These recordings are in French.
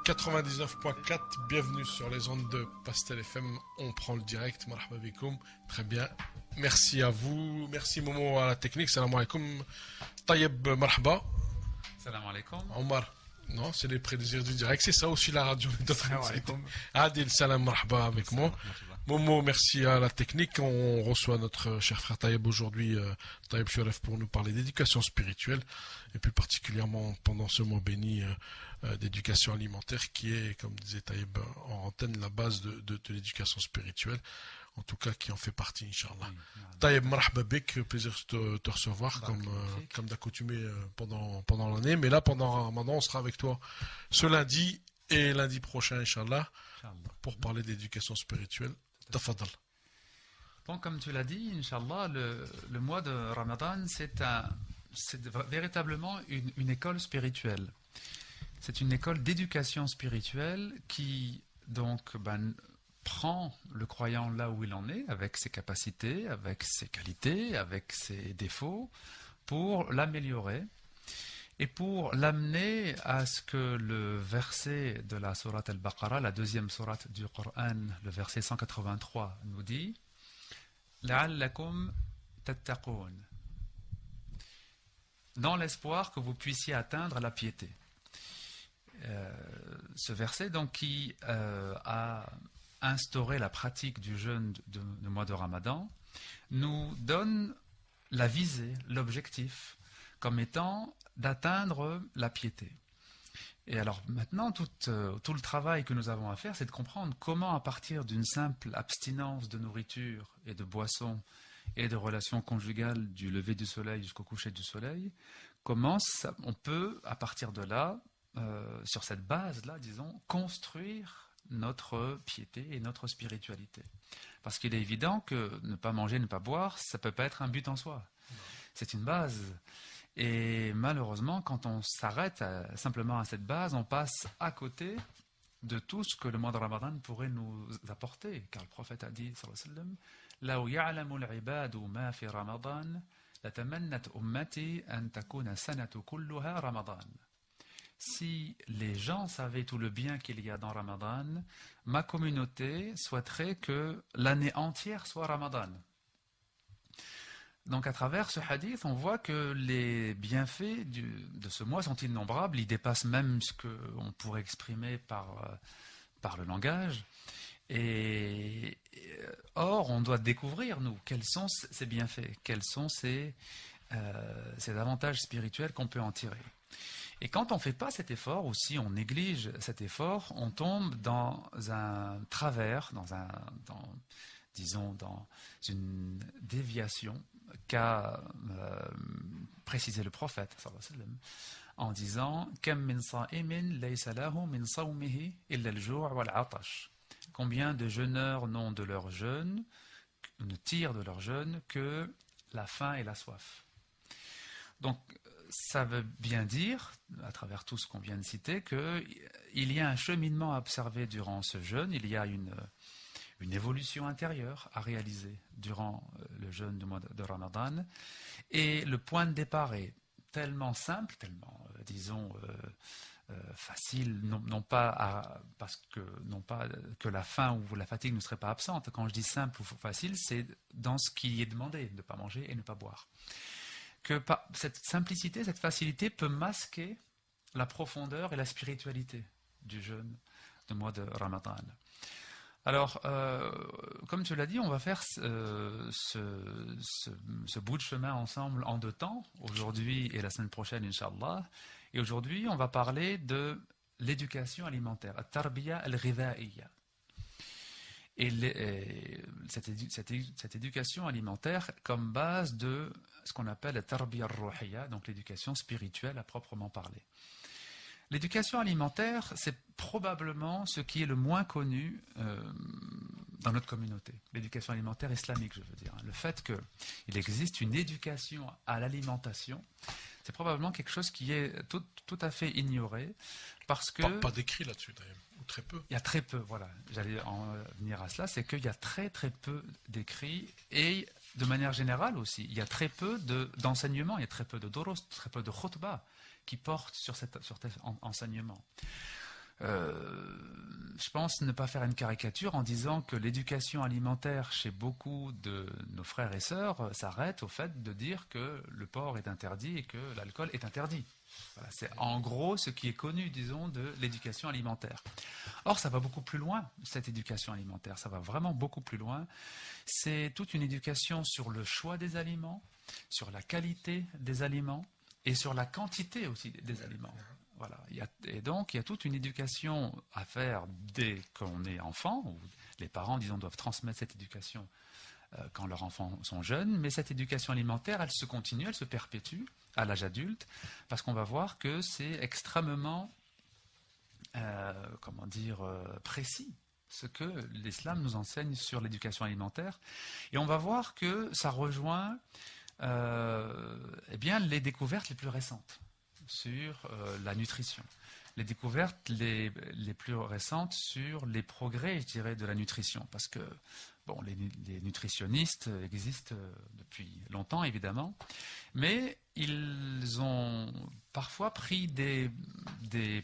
99.4, bienvenue sur les ondes de Pastel FM. On prend le direct, marhaba bikoum. Très bien, merci à vous, merci Momo à la technique. Salam alaikum. Taïeb, marhaba. Salam alaikum. Omar, non, c'est les plaisirs du direct, c'est ça aussi la radio. Salam alaikum. Adil, salam marhaba avec moi. Momo, merci à la technique. On reçoit notre cher frère Taïeb aujourd'hui, Taïeb Choref, pour nous parler d'éducation spirituelle, et plus particulièrement pendant ce mois béni d'éducation alimentaire, qui est, comme disait Taïeb en antenne, la base de l'éducation spirituelle, en tout cas qui en fait partie, Inch'Allah. Oui, Taïeb, marhaba bik, plaisir de te recevoir, comme d'accoutumé pendant l'année, mais là, pendant Ramadan, on sera avec toi ce lundi et lundi prochain, Inch'Allah, pour parler d'éducation spirituelle. Tafadal. Donc, comme tu l'as dit, Inch'Allah, le mois de Ramadan, c'est véritablement une école spirituelle. C'est une école d'éducation spirituelle qui, donc, prend le croyant là où il en est, avec ses capacités, avec ses qualités, avec ses défauts, pour l'améliorer et pour l'amener à ce que le verset de la sourate Al-Baqarah, la deuxième sourate du Coran, le verset 183, nous dit « La'allakum tattaqoun » dans l'espoir que vous puissiez atteindre la piété. Ce verset, donc, qui a instauré la pratique du jeûne du mois de Ramadan, nous donne la visée, l'objectif, comme étant d'atteindre la piété. Et alors maintenant, tout le travail que nous avons à faire, c'est de comprendre comment, à partir d'une simple abstinence de nourriture et de boissons et de relations conjugales du lever du soleil jusqu'au coucher du soleil, comment on peut, à partir de là, sur cette base-là, disons, construire notre piété et notre spiritualité. Parce qu'il est évident que ne pas manger, ne pas boire, ça ne peut pas être un but en soi. C'est une base. Et malheureusement, quand on s'arrête simplement à cette base, on passe à côté de tout ce que le mois de Ramadan pourrait nous apporter. Car le prophète a dit, sallallahu alayhi wa sallam, « La ya'lamu al-ibadu ma fi Ramadan, la tamannat ummati an takuna sanatu kulluha Ramadan. » Si les gens savaient tout le bien qu'il y a dans Ramadan, ma communauté souhaiterait que l'année entière soit Ramadan. Donc à travers ce hadith, on voit que les bienfaits de ce mois sont innombrables, ils dépassent même ce qu'on pourrait exprimer par le langage. Or, on doit découvrir, nous, quels sont ces bienfaits, quels sont ces avantages spirituels qu'on peut en tirer. Et quand on ne fait pas cet effort, ou si on néglige cet effort, on tombe dans un travers, disons dans une déviation qu'a précisé le prophète sallallahu alayhi wa sallam, en disant « Kam min sa'imin laysa lahu min sawmihi illa al-ju' wal-'atash » Combien de jeûneurs n'ont de leur jeûne, ne tirent de leur jeûne que la faim et la soif. Donc, ça veut bien dire, à travers tout ce qu'on vient de citer, qu'il y a un cheminement à observer durant ce jeûne, il y a une évolution intérieure à réaliser durant le jeûne du mois de Ramadan, et le point de départ est tellement simple, tellement, disons, facile, non pas que la faim ou la fatigue ne serait pas absente. Quand je dis simple ou facile, c'est dans ce qui est demandé, de ne pas manger et ne pas boire. Que cette simplicité, cette facilité peut masquer la profondeur et la spiritualité du jeûne du mois de Ramadan. Alors, comme tu l'as dit, on va faire ce bout de chemin ensemble en 2 temps, aujourd'hui et la semaine prochaine, Inch'Allah. Et aujourd'hui, on va parler de l'éducation alimentaire, at-tarbiya al-ghidha'iyya. Et cette éducation alimentaire comme base de ce qu'on appelle la tarbiya ar-ruhiyya, donc l'éducation spirituelle à proprement parler. L'éducation alimentaire, c'est probablement ce qui est le moins connu dans notre communauté. L'éducation alimentaire islamique, je veux dire. Le fait qu'il existe une éducation à l'alimentation, c'est probablement quelque chose qui est tout à fait ignoré, parce que... Pas d'écrit là-dessus, d'ailleurs, ou très peu. Il y a très peu, voilà, j'allais en venir à cela, c'est qu'il y a très peu d'écrits, et de manière générale aussi, il y a très peu d'enseignements, il y a très peu de doros, très peu de khutbah qui portent sur cet enseignement. Je pense ne pas faire une caricature en disant que l'éducation alimentaire chez beaucoup de nos frères et sœurs s'arrête au fait de dire que le porc est interdit et que l'alcool est interdit. Voilà, c'est en gros ce qui est connu, disons, de l'éducation alimentaire. Or, ça va beaucoup plus loin, cette éducation alimentaire. Ça va vraiment beaucoup plus loin. C'est toute une éducation sur le choix des aliments, sur la qualité des aliments et sur la quantité aussi des aliments. Voilà. Et donc, il y a toute une éducation à faire dès qu'on est enfant. Où les parents, disons, doivent transmettre cette éducation quand leurs enfants sont jeunes. Mais cette éducation alimentaire, elle se continue, elle se perpétue à l'âge adulte, parce qu'on va voir que c'est extrêmement, précis, ce que l'islam nous enseigne sur l'éducation alimentaire. Et on va voir que ça rejoint les découvertes les plus récentes sur la nutrition. Les découvertes les plus récentes sur les progrès, je dirais, de la nutrition. Parce que les nutritionnistes existent depuis longtemps, évidemment, mais ils ont parfois pris des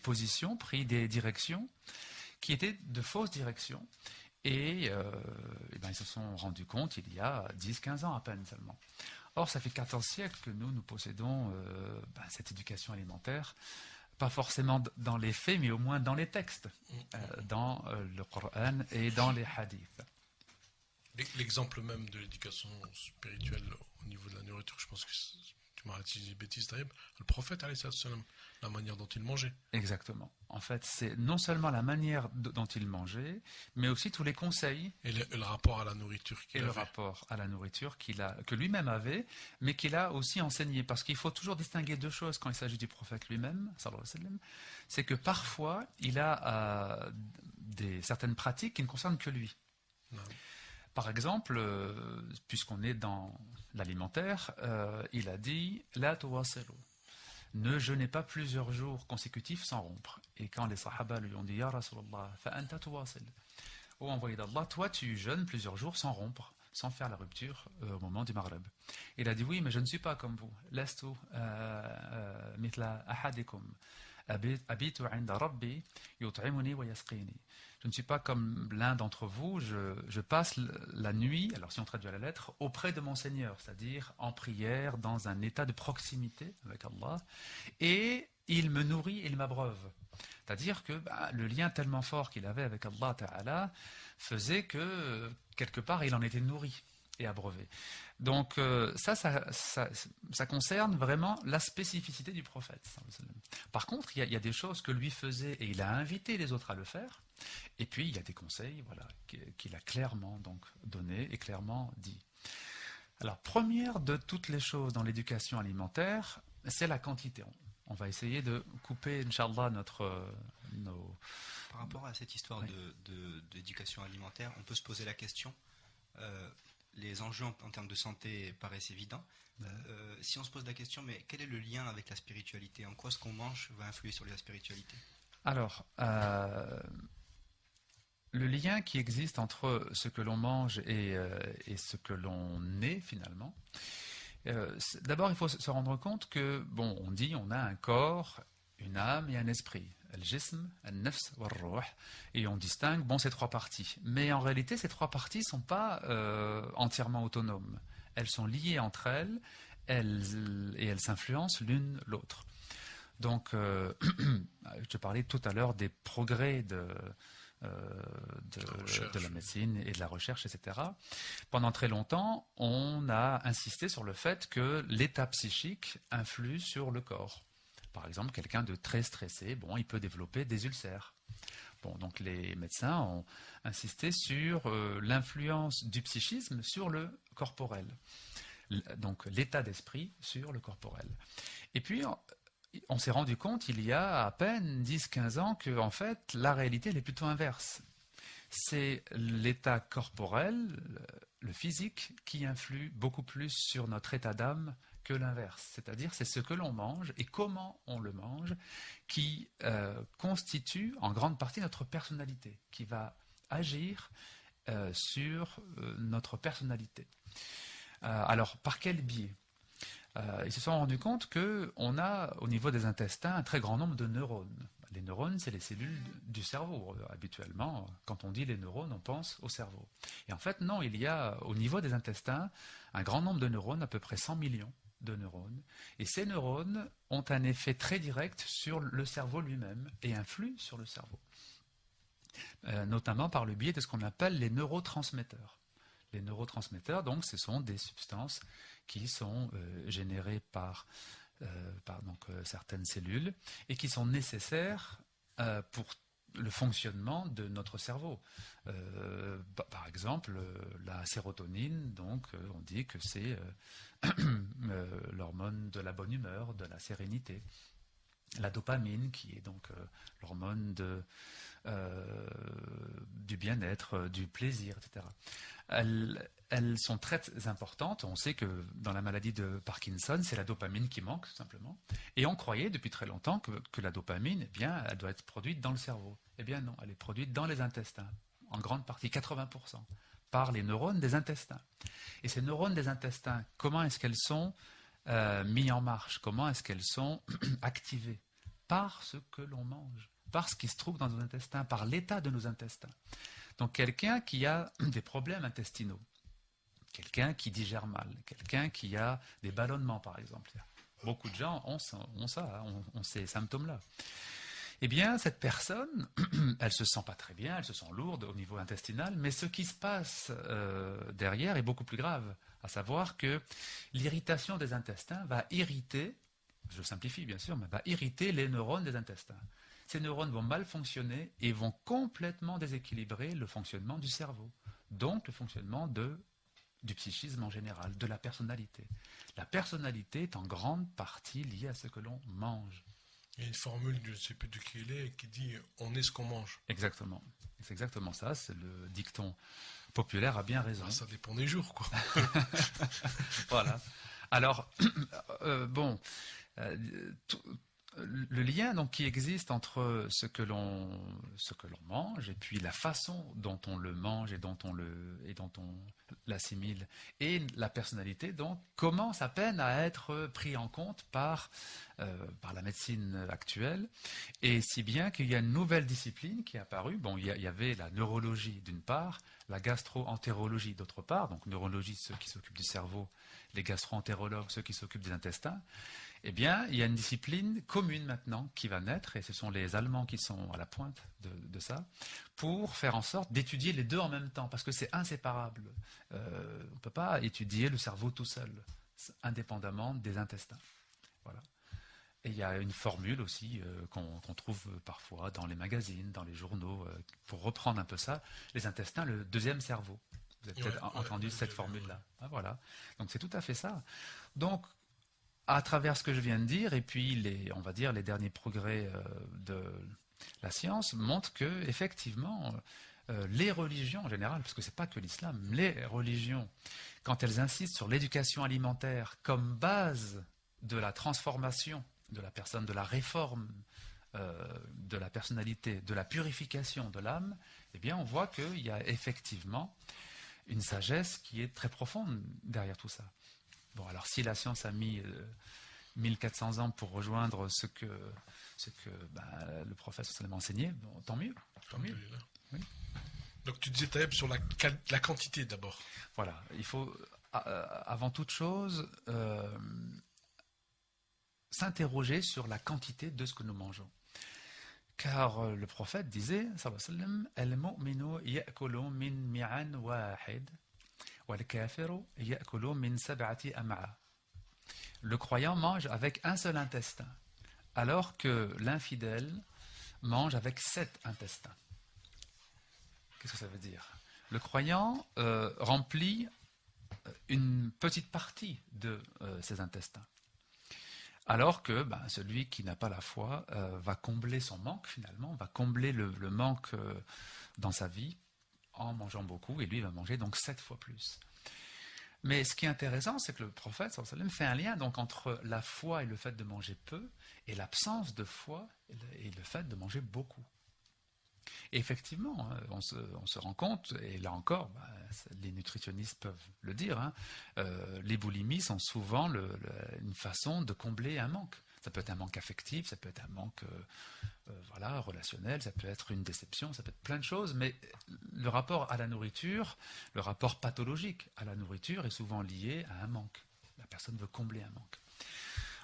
positions, pris des directions qui étaient de fausses directions. Et ils se sont rendus compte il y a 10-15 ans à peine seulement. Or, ça fait 14 siècles que nous possédons cette éducation alimentaire, pas forcément dans les faits, mais au moins dans les textes, dans le Coran et dans les hadiths. L'exemple même de l'éducation spirituelle au niveau de la nourriture, je pense que tu m'as dit des bêtises, Taïeb, le prophète, la manière dont il mangeait. Exactement. En fait, c'est non seulement la manière dont il mangeait, mais aussi tous les conseils. Et le rapport à la nourriture qu'il avait. Le rapport à la nourriture que lui-même avait, mais qu'il a aussi enseigné. Parce qu'il faut toujours distinguer deux choses quand il s'agit du prophète lui-même, sallallahu alayhi wa sallam. C'est que parfois, il a certaines pratiques qui ne concernent que lui. Non. Par exemple, puisqu'on est dans l'alimentaire, il a dit « La tuwasilu » ne jeûnez pas plusieurs jours consécutifs sans rompre. Et quand les sahaba lui ont dit « Ya Rasulallah, fa'anta tuwasil » ô envoyé d'Allah, toi tu jeûnes plusieurs jours sans rompre, sans faire la rupture au moment du Maghreb. Il a dit « Oui, mais je ne suis pas comme vous. Lastu mithla ahadikum. Abitu 'inda rabbi yut'imuni wa yasqini » Je ne suis pas comme l'un d'entre vous, je passe la nuit, alors si on traduit à la lettre, auprès de mon Seigneur, c'est-à-dire en prière, dans un état de proximité avec Allah, et il me nourrit et il m'abreuve. C'est-à-dire que le lien tellement fort qu'il avait avec Allah Ta'ala faisait que, quelque part, il en était nourri et abreuvé. Donc ça concerne vraiment la spécificité du prophète. Par contre, il y a des choses que lui faisait et il a invité les autres à le faire. Et puis il y a des conseils qu'il a clairement donc donné et clairement dit. Alors première de toutes les choses dans l'éducation alimentaire, c'est la quantité. On va essayer de couper, Inch'Allah, Par rapport à cette histoire d'éducation alimentaire, on peut se poser la question, les enjeux en termes de santé paraissent évidents. Si on se pose la question, mais quel est le lien avec la spiritualité? En quoi ce qu'on mange va influer sur la spiritualité? Alors, le lien qui existe entre ce que l'on mange et ce que l'on est finalement, d'abord il faut se rendre compte que, on dit on a un corps, une âme et un esprit. Al-jism, al-nafs, wal-ruh. Et on distingue, ces trois parties. Mais en réalité, ces trois parties ne sont pas entièrement autonomes. Elles sont liées entre elles, et elles s'influencent l'une l'autre. Donc, je parlais tout à l'heure des progrès de la médecine et de la recherche, etc. Pendant très longtemps, on a insisté sur le fait que l'état psychique influe sur le corps. Par exemple, quelqu'un de très stressé, il peut développer des ulcères. Donc les médecins ont insisté sur l'influence du psychisme sur le corporel. Donc l'état d'esprit sur le corporel. Et puis, on s'est rendu compte il y a à peine 10-15 ans que en fait, la réalité elle est plutôt inverse. C'est l'état corporel, le physique, qui influe beaucoup plus sur notre état d'âme que l'inverse. C'est-à-dire, c'est ce que l'on mange et comment on le mange qui constitue en grande partie notre personnalité, qui va agir sur notre personnalité. Alors, par quel biais ? Ils se sont rendus compte qu'on a au niveau des intestins un très grand nombre de neurones. Les neurones, c'est les cellules du cerveau. Habituellement, quand on dit les neurones, on pense au cerveau. Et en fait, non, il y a au niveau des intestins un grand nombre de neurones, à peu près 100 millions de neurones. Et ces neurones ont un effet très direct sur le cerveau lui-même et influent sur le cerveau. Notamment par le biais de ce qu'on appelle les neurotransmetteurs. Les neurotransmetteurs, donc, ce sont des substances qui sont générées par certaines cellules et qui sont nécessaires pour le fonctionnement de notre cerveau. Par exemple, la sérotonine, donc, on dit que c'est l'hormone de la bonne humeur, de la sérénité. La dopamine, qui est donc l'hormone du bien-être, du plaisir, etc. Elles sont très importantes. On sait que dans la maladie de Parkinson, c'est la dopamine qui manque, tout simplement. Et on croyait depuis très longtemps que la dopamine, eh bien, elle doit être produite dans le cerveau. Eh bien non, elle est produite dans les intestins, en grande partie, 80%, par les neurones des intestins. Et ces neurones des intestins, comment est-ce qu'elles sont mises en marche? Comment est-ce qu'elles sont activées? Par ce que l'on mange, par ce qui se trouve dans nos intestins, par l'état de nos intestins. Donc quelqu'un qui a des problèmes intestinaux, quelqu'un qui digère mal, quelqu'un qui a des ballonnements par exemple. Beaucoup de gens ont ça, ont ces symptômes-là. Eh bien, cette personne, elle se sent pas très bien, elle se sent lourde au niveau intestinal, mais ce qui se passe derrière est beaucoup plus grave, à savoir que l'irritation des intestins va irriter, je simplifie bien sûr, mais va irriter les neurones des intestins. Ces neurones vont mal fonctionner et vont complètement déséquilibrer le fonctionnement du cerveau, donc le fonctionnement du psychisme en général, de la personnalité. La personnalité est en grande partie liée à ce que l'on mange. Il y a une formule, je ne sais plus de qui il est, qui dit « on est ce qu'on mange ». Exactement. C'est exactement ça, c'est le dicton populaire a bien raison. Ah, ça dépend des jours, quoi. Voilà. Alors, le lien donc, qui existe entre ce que l'on mange et puis la façon dont on le mange et dont on l'assimile et la personnalité donc commence à peine à être pris en compte par la médecine actuelle, et si bien qu'il y a une nouvelle discipline qui est apparue. Bon, il y avait la neurologie d'une part, la gastro-entérologie d'autre part, donc neurologie ceux qui s'occupent du cerveau, les gastro-entérologues ceux qui s'occupent des intestins. Eh bien, il y a une discipline commune maintenant qui va naître, et ce sont les Allemands qui sont à la pointe de ça, pour faire en sorte d'étudier les deux en même temps, parce que c'est inséparable. On ne peut pas étudier le cerveau tout seul, indépendamment des intestins. Voilà. Et il y a une formule aussi qu'on trouve parfois dans les magazines, dans les journaux, pour reprendre un peu ça, les intestins, le deuxième cerveau. Vous avez peut-être entendu cette formule-là. Ah, voilà. Donc c'est tout à fait ça. Donc, à travers ce que je viens de dire, et puis les derniers progrès de la science montrent que effectivement, les religions en général, parce que c'est pas que l'islam, les religions, quand elles insistent sur l'éducation alimentaire comme base de la transformation de la personne, de la réforme de la personnalité, de la purification de l'âme, eh bien on voit qu'il y a effectivement une sagesse qui est très profonde derrière tout ça. Bon, alors si la science a mis 1400 ans pour rejoindre ce que le prophète sallallahu alayhi wa sallam a enseigné, bon, tant mieux. Tant mieux. Oui. Donc tu disais, Taïeb, sur la quantité d'abord. Voilà, il faut avant toute chose s'interroger sur la quantité de ce que nous mangeons. Car le prophète disait, sallallahu alayhi wa sallam, al-mu'minu ya'kulu min mi'an wahid. Le croyant mange avec un seul intestin, alors que l'infidèle mange avec 7 intestins. Qu'est-ce que ça veut dire? Le croyant remplit une petite partie de ses intestins, alors que celui qui n'a pas la foi va combler son manque finalement, va combler le manque dans sa vie en mangeant beaucoup, et lui va manger donc 7 fois plus. Mais ce qui est intéressant, c'est que le prophète sallallahu alayhi wa sallam fait un lien donc entre la foi et le fait de manger peu, et l'absence de foi et le fait de manger beaucoup. Et effectivement, on se rend compte, et là encore, les nutritionnistes peuvent le dire, hein, les boulimies sont souvent une façon de combler un manque. Ça peut être un manque affectif, ça peut être un manque relationnel, ça peut être une déception, ça peut être plein de choses, mais le rapport à la nourriture, le rapport pathologique à la nourriture est souvent lié à un manque. La personne veut combler un manque.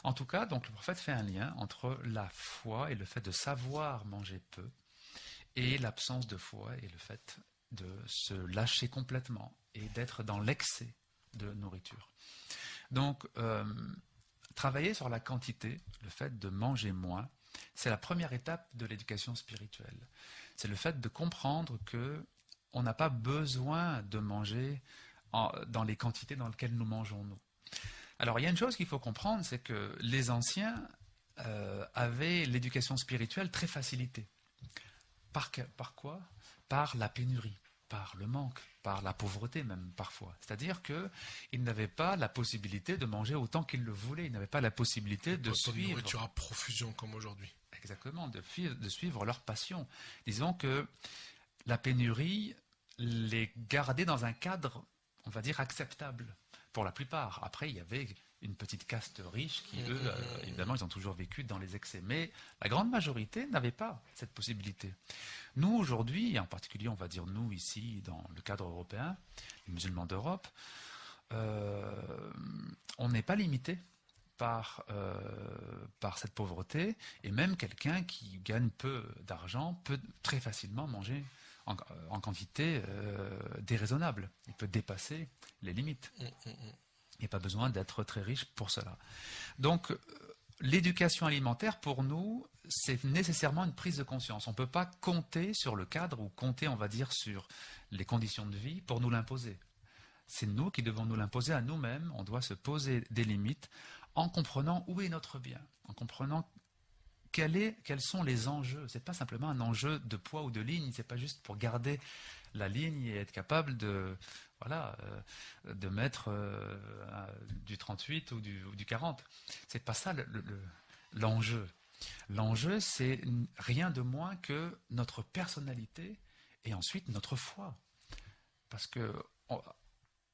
En tout cas, donc, le prophète fait un lien entre la foi et le fait de savoir manger peu, et l'absence de foi et le fait de se lâcher complètement et d'être dans l'excès de nourriture. Donc, travailler sur la quantité, le fait de manger moins, c'est la première étape de l'éducation spirituelle. C'est le fait de comprendre qu'on n'a pas besoin de manger dans les quantités dans lesquelles nous mangeons nous. Alors, il y a une chose qu'il faut comprendre, c'est que les anciens avaient l'éducation spirituelle très facilitée. Par quoi? Par la pénurie, par le manque, par la pauvreté même parfois. C'est-à-dire qu'ils n'avaient pas la possibilité de manger autant qu'ils le voulaient. Ils n'avaient pas la possibilité de suivre... nourriture à profusion comme aujourd'hui. Exactement, de suivre leur passion. Disons que la pénurie les gardait dans un cadre, on va dire, acceptable. Pour la plupart. Après, il y avait une petite caste riche qui, eux, évidemment, ils ont toujours vécu dans les excès. Mais la grande majorité n'avait pas cette possibilité. Nous, aujourd'hui, et en particulier, on va dire nous, ici, dans le cadre européen, les musulmans d'Europe, on n'est pas limité par cette pauvreté. Et même quelqu'un qui gagne peu d'argent peut très facilement manger en quantité déraisonnable. Il peut dépasser les limites. Il n'y a pas besoin d'être très riche pour cela. Donc, l'éducation alimentaire, pour nous, c'est nécessairement une prise de conscience. On ne peut pas compter sur le cadre ou compter, on va dire, sur les conditions de vie pour nous l'imposer. C'est nous qui devons nous l'imposer à nous-mêmes. On doit se poser des limites en comprenant où est notre bien, en comprenant quels sont les enjeux. Ce n'est pas simplement un enjeu de poids ou de ligne, ce n'est pas juste pour garder la ligne et être capable de mettre du 38 ou du 40. Ce n'est pas ça l'enjeu. L'enjeu, c'est rien de moins que notre personnalité et ensuite notre foi. Parce que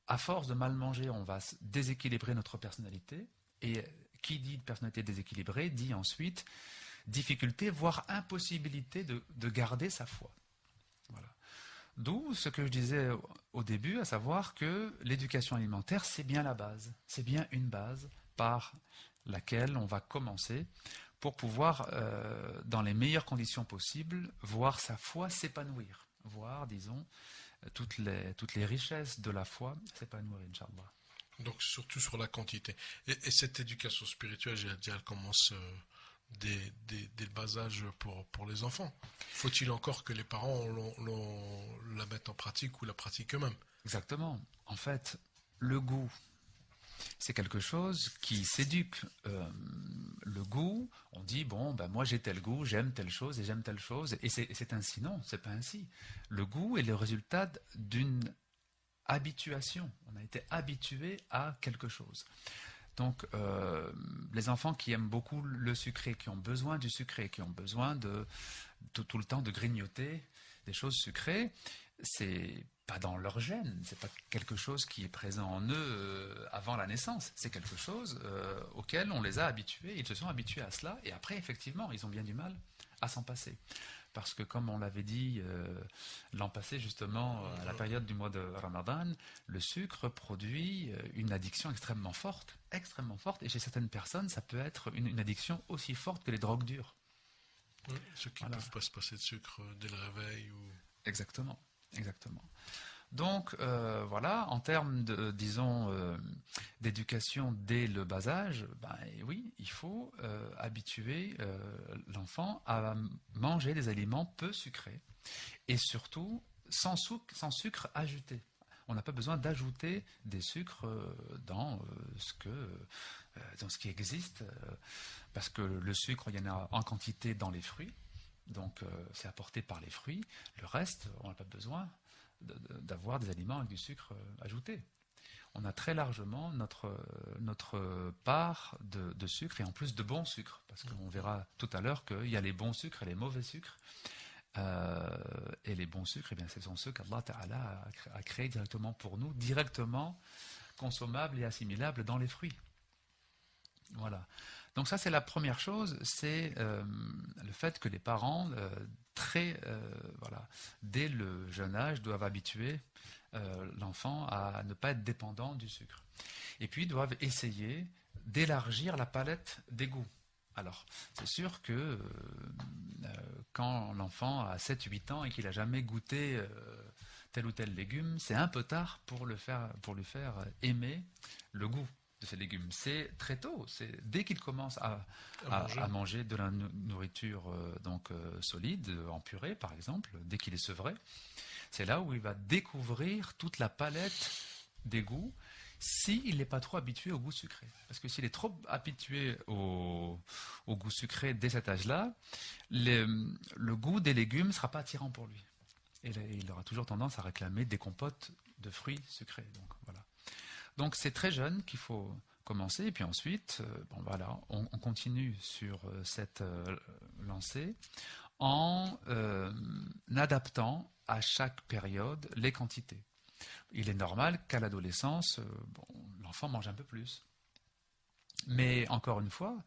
à force de mal manger, on va déséquilibrer notre personnalité. Et qui dit personnalité déséquilibrée dit ensuite difficulté, voire impossibilité de garder sa foi. Voilà. D'où ce que je disais au début, à savoir que l'éducation alimentaire, c'est bien la base. C'est bien une base par laquelle on va commencer pour pouvoir, dans les meilleures conditions possibles, voir sa foi s'épanouir. Voir, disons, toutes les richesses de la foi s'épanouir, Inch'Allah. Donc surtout sur la quantité. Et cette éducation spirituelle, j'ai dit, elle commence dès le bas âge pour les enfants. Faut-il encore que les parents la mettent en pratique ou la pratiquent eux-mêmes? Exactement. En fait, le goût, c'est quelque chose qui s'éduque. Le goût, on dit, moi j'ai tel goût, j'aime telle chose et j'aime telle chose. Et c'est ainsi. Non, c'est pas ainsi. Le goût est le résultat d'une habituation. On a été habitué à quelque chose. Donc, les enfants qui aiment beaucoup le sucré, qui ont besoin du sucré, qui ont besoin de tout le temps de grignoter des choses sucrées, c'est pas dans leur gène, c'est pas quelque chose qui est présent en eux avant la naissance. C'est quelque chose auquel on les a habitués. Ils se sont habitués à cela, et après, effectivement, ils ont bien du mal à s'en passer. Parce que, comme on l'avait dit l'an passé, justement, à la période du mois de Ramadan, le sucre produit une addiction extrêmement forte. Et chez certaines personnes, ça peut être une addiction aussi forte que les drogues dures. Oui, ceux qui ne peuvent pas se passer de sucre dès le réveil. Exactement. Donc, en termes d'éducation dès le bas âge, oui, il faut habituer l'enfant à manger des aliments peu sucrés et surtout sans sucre ajouté. On n'a pas besoin d'ajouter des sucres dans ce qui existe, parce que le sucre, il y en a en quantité dans les fruits, donc c'est apporté par les fruits. Le reste, on n'a pas besoin d'avoir des aliments avec du sucre ajouté. On a très largement notre part de sucre, et en plus de bons sucres, parce qu'on verra tout à l'heure qu'il y a les bons sucres et les mauvais sucres. Et les bons sucres, eh bien, ce sont ceux qu'Allah Ta'ala a créés directement pour nous, directement consommables et assimilables dans les fruits. Voilà. Donc ça, c'est la première chose, c'est le fait que les parents, dès le jeune âge, doivent habituer l'enfant à ne pas être dépendant du sucre. Et puis, doivent essayer d'élargir la palette des goûts. Alors, c'est sûr que quand l'enfant a 7-8 ans et qu'il n'a jamais goûté tel ou tel légume, c'est un peu tard pour lui faire aimer le goût de ces légumes. C'est très tôt, c'est dès qu'il commence à manger de la nourriture solide, en purée par exemple, dès qu'il est sevré, c'est là où il va découvrir toute la palette des goûts, s'il n'est pas trop habitué au goût sucré. Parce que s'il est trop habitué au goût sucré dès cet âge-là, le goût des légumes ne sera pas attirant pour lui. Et il aura toujours tendance à réclamer des compotes de fruits sucrés. Donc voilà. Donc c'est très jeune qu'il faut commencer. Et puis ensuite, on continue sur cette lancée en adaptant à chaque période les quantités. Il est normal qu'à l'adolescence, l'enfant mange un peu plus. Mais encore une fois,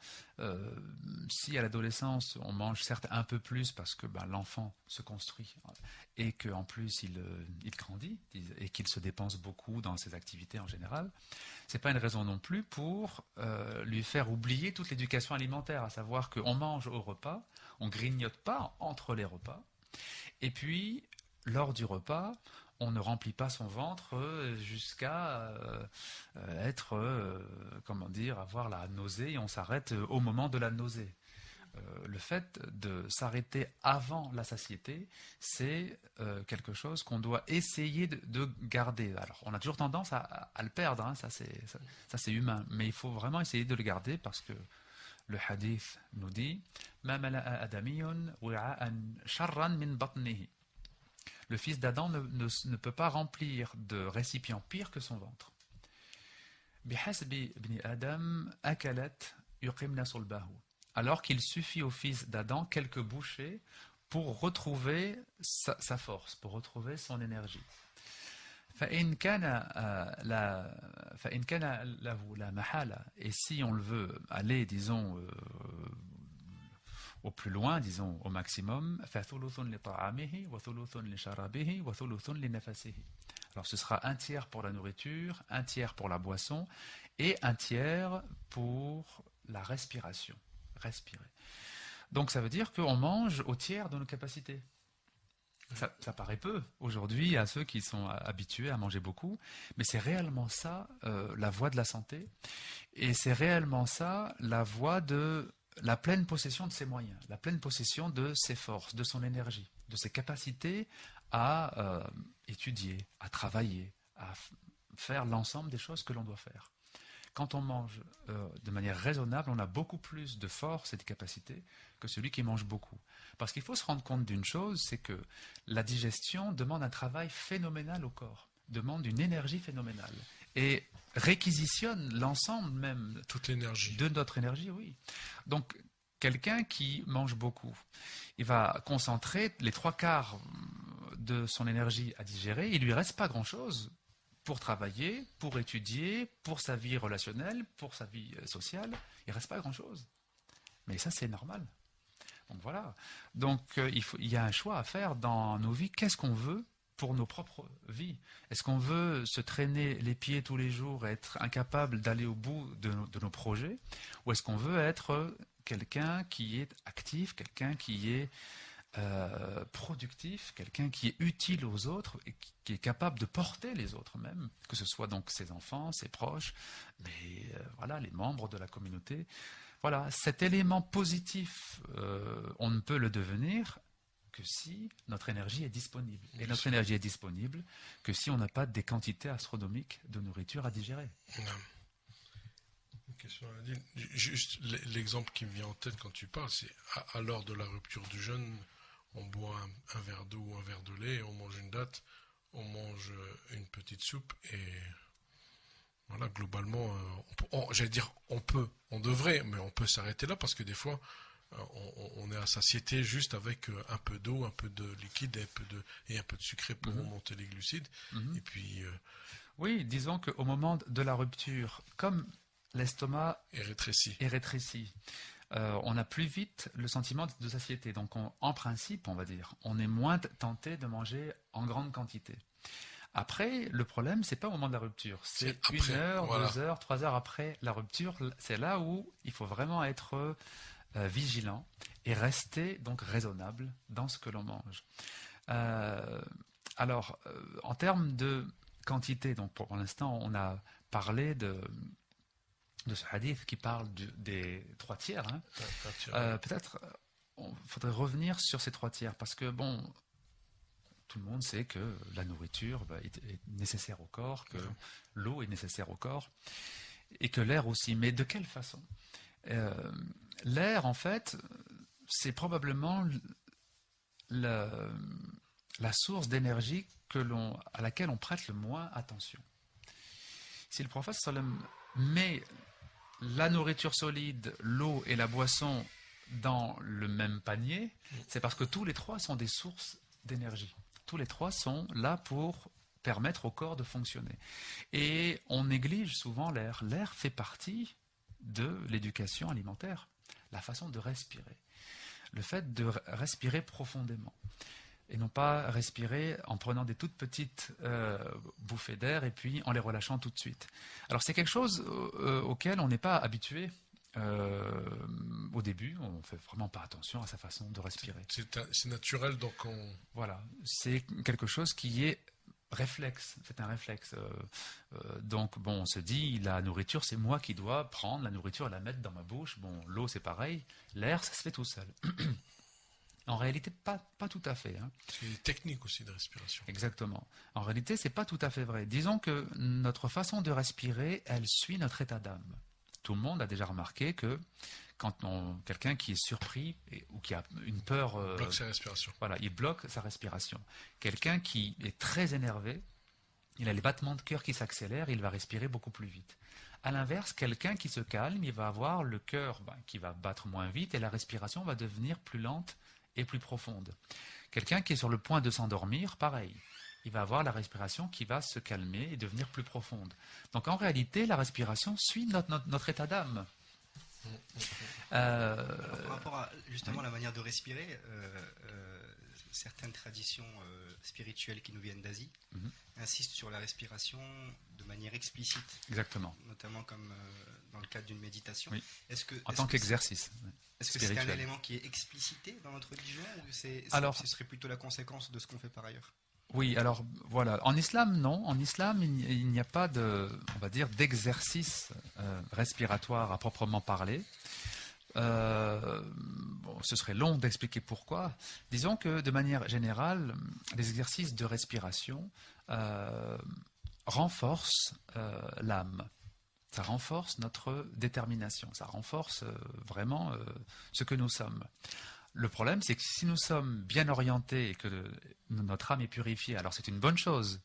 si à l'adolescence on mange certes un peu plus parce que l'enfant se construit et qu'en plus il grandit et qu'il se dépense beaucoup dans ses activités en général, c'est pas une raison non plus pour lui faire oublier toute l'éducation alimentaire, à savoir qu'on mange au repas, on grignote pas entre les repas, et puis lors du repas, on ne remplit pas son ventre jusqu'à avoir la nausée, et on s'arrête au moment de la nausée. Le fait de s'arrêter avant la satiété, c'est quelque chose qu'on doit essayer de garder. Alors, on a toujours tendance à le perdre, hein, ça c'est humain, mais il faut vraiment essayer de le garder parce que le hadith nous dit « Ma mala'a adamiyun wi'a'an sharran min batnihi » Le fils d'Adam ne peut pas remplir de récipient pire que son ventre. Alors qu'il suffit au fils d'Adam quelques bouchées pour retrouver sa force, pour retrouver son énergie. Et si on le veut aller, disons, au plus loin, disons au maximum, alors ce sera un tiers pour la nourriture, un tiers pour la boisson et un tiers pour la respiration. Respirer. Donc ça veut dire qu'on mange au tiers de nos capacités. Ça paraît peu aujourd'hui à ceux qui sont habitués à manger beaucoup, mais c'est réellement ça la voie de la santé, et c'est réellement ça la voie de la pleine possession de ses moyens, la pleine possession de ses forces, de son énergie, de ses capacités à étudier, à travailler, à faire l'ensemble des choses que l'on doit faire. Quand on mange de manière raisonnable, on a beaucoup plus de force et de capacité que celui qui mange beaucoup. Parce qu'il faut se rendre compte d'une chose, c'est que la digestion demande un travail phénoménal au corps, demande une énergie phénoménale. Et réquisitionne l'ensemble même toute l'énergie de notre énergie, oui. Donc, quelqu'un qui mange beaucoup, il va concentrer les 3/4 de son énergie à digérer, il ne lui reste pas grand-chose pour travailler, pour étudier, pour sa vie relationnelle, pour sa vie sociale, il ne reste pas grand-chose. Mais ça, c'est normal. Donc voilà. Donc, il y a un choix à faire dans nos vies. Qu'est-ce qu'on veut pour nos propres vies? Est-ce qu'on veut se traîner les pieds tous les jours et être incapable d'aller au bout de nos projets? Ou est-ce qu'on veut être quelqu'un qui est actif, quelqu'un qui est productif, quelqu'un qui est utile aux autres et qui est capable de porter les autres même, que ce soit donc ses enfants, ses proches, mais les membres de la communauté. Voilà, cet élément positif, on ne peut le devenir que si notre énergie est disponible. Et notre énergie est disponible que si on n'a pas des quantités astronomiques de nourriture à digérer. Une question, juste l'exemple qui me vient en tête quand tu parles, c'est à l'heure de la rupture du jeûne, on boit un verre d'eau ou un verre de lait, on mange une date, on mange une petite soupe et voilà, globalement, on devrait, mais on peut s'arrêter là parce que des fois, on est à satiété juste avec un peu d'eau, un peu de liquide et un peu de sucré pour remonter les glucides. Et puis Oui, disons qu'au moment de la rupture, comme l'estomac est rétréci, on a plus vite le sentiment de satiété. Donc, en principe, on va dire, on est moins tenté de manger en grande quantité. Après, le problème, c'est pas au moment de la rupture. C'est après, 1 heure, voilà. 2 heures, 3 heures après la rupture. C'est là où il faut vraiment être vigilant et rester donc raisonnable dans ce que l'on mange. Alors, en termes de quantité, donc pour l'instant, on a parlé de ce hadith qui parle des 3 tiers. Hein. Peut-être faudrait revenir sur ces 3 tiers parce que bon, tout le monde sait que la nourriture est nécessaire au corps, que l'eau est nécessaire au corps et que l'air aussi. Mais de quelle façon? L'air, en fait, c'est probablement la source d'énergie à laquelle on prête le moins attention. Si le prophète sallam met la nourriture solide, l'eau et la boisson dans le même panier, c'est parce que tous les 3 sont des sources d'énergie. Tous les 3 sont là pour permettre au corps de fonctionner. Et on néglige souvent l'air. L'air fait partie de l'éducation alimentaire, la façon de respirer. Le fait de respirer profondément. Et non pas respirer en prenant des toutes petites bouffées d'air et puis en les relâchant tout de suite. Alors c'est quelque chose auquel on n'est pas habitué au début. On ne fait vraiment pas attention à sa façon de respirer. C'est naturel, donc Voilà, c'est quelque chose qui est réflexe, c'est un réflexe. Donc bon, on se dit, la nourriture, c'est moi qui dois prendre la nourriture et la mettre dans ma bouche. Bon, l'eau, c'est pareil. L'air, ça se fait tout seul. En réalité, pas tout à fait. Hein. C'est une technique aussi de respiration. Exactement. En réalité, c'est pas tout à fait vrai. Disons que notre façon de respirer, elle suit notre état d'âme. Tout le monde a déjà remarqué que quand quelqu'un qui est surpris ou qui a une peur... bloque sa respiration. Voilà, il bloque sa respiration. Quelqu'un qui est très énervé, il a les battements de cœur qui s'accélèrent, il va respirer beaucoup plus vite. À l'inverse, quelqu'un qui se calme, il va avoir le cœur qui va battre moins vite et la respiration va devenir plus lente et plus profonde. Quelqu'un qui est sur le point de s'endormir, pareil. Il va avoir la respiration qui va se calmer et devenir plus profonde. Donc en réalité, la respiration suit notre état d'âme. Par rapport à justement la manière de respirer, certaines traditions spirituelles qui nous viennent d'Asie insistent sur la respiration de manière explicite. Exactement. Notamment comme dans le cadre d'une méditation. Oui. En tant qu'exercice. Est-ce que c'est un élément qui est explicité dans notre religion ou ce serait plutôt la conséquence de ce qu'on fait par ailleurs? Oui, alors voilà. En islam, non. En islam, il n'y a pas on va dire, d'exercice respiratoire à proprement parler. Ce serait long d'expliquer pourquoi. Disons que de manière générale, les exercices de respiration renforcent l'âme. Ça renforce notre détermination. Ça renforce vraiment ce que nous sommes. Le problème, c'est que si nous sommes bien orientés et que notre âme est purifiée, alors c'est une bonne chose.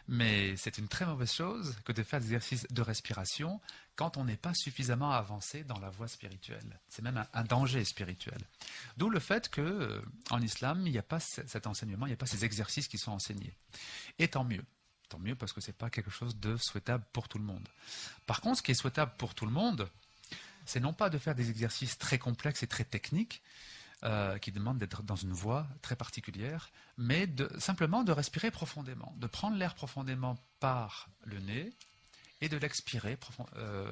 Mais c'est une très mauvaise chose que de faire des exercices de respiration quand on n'est pas suffisamment avancé dans la voie spirituelle. C'est même un danger spirituel. D'où le fait qu'en islam, il n'y a pas cet enseignement, il n'y a pas ces exercices qui sont enseignés. Et tant mieux. Tant mieux parce que ce n'est pas quelque chose de souhaitable pour tout le monde. Par contre, ce qui est souhaitable pour tout le monde, c'est non pas de faire des exercices très complexes et très techniques, qui demandent d'être dans une voie très particulière, mais simplement de respirer profondément, de prendre l'air profondément par le nez et de l'expirer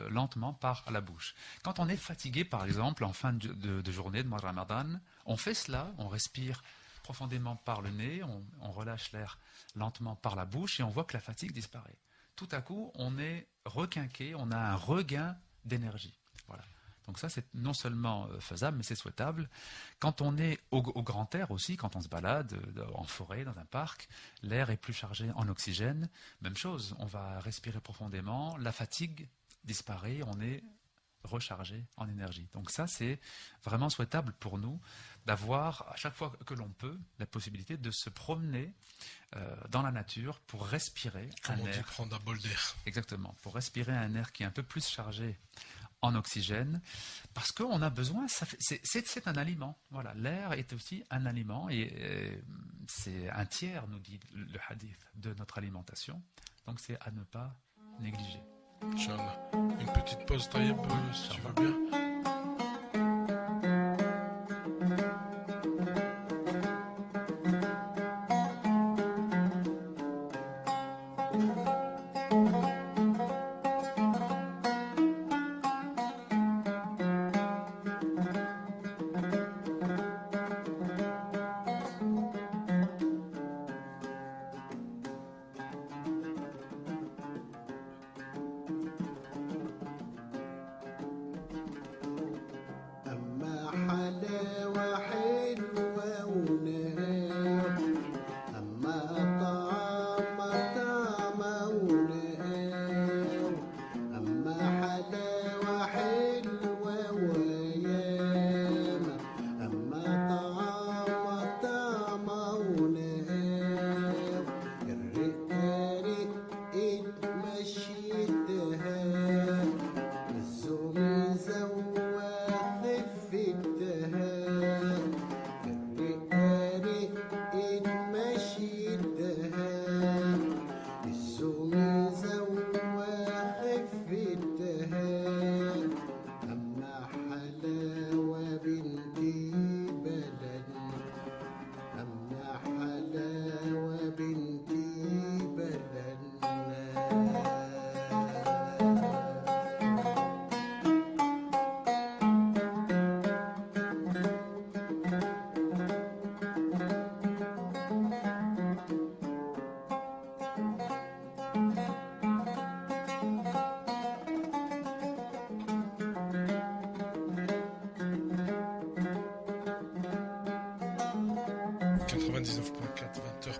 lentement par la bouche. Quand on est fatigué, par exemple, en fin de journée de mois de Ramadan, on fait cela, on respire profondément par le nez, on relâche l'air lentement par la bouche et on voit que la fatigue disparaît. Tout à coup, on est requinqué, on a un regain d'énergie. Voilà. Donc ça, c'est non seulement faisable, mais c'est souhaitable. Quand on est au grand air aussi, quand on se balade en forêt, dans un parc, l'air est plus chargé en oxygène. Même chose, on va respirer profondément, la fatigue disparaît, on est rechargé en énergie. Donc ça, c'est vraiment souhaitable pour nous d'avoir, à chaque fois que l'on peut, la possibilité de se promener dans la nature pour respirer Comme un on dit, air. prendre un bol d'air. Exactement, pour respirer un air qui est un peu plus chargé en oxygène, parce qu'on a besoin, c'est un aliment. Voilà, l'air est aussi un aliment, et c'est un tiers, nous dit le hadith, de notre alimentation. Donc c'est à ne pas négliger. Inch'Allah. Une petite pause, Taïeb, si tu veux bien.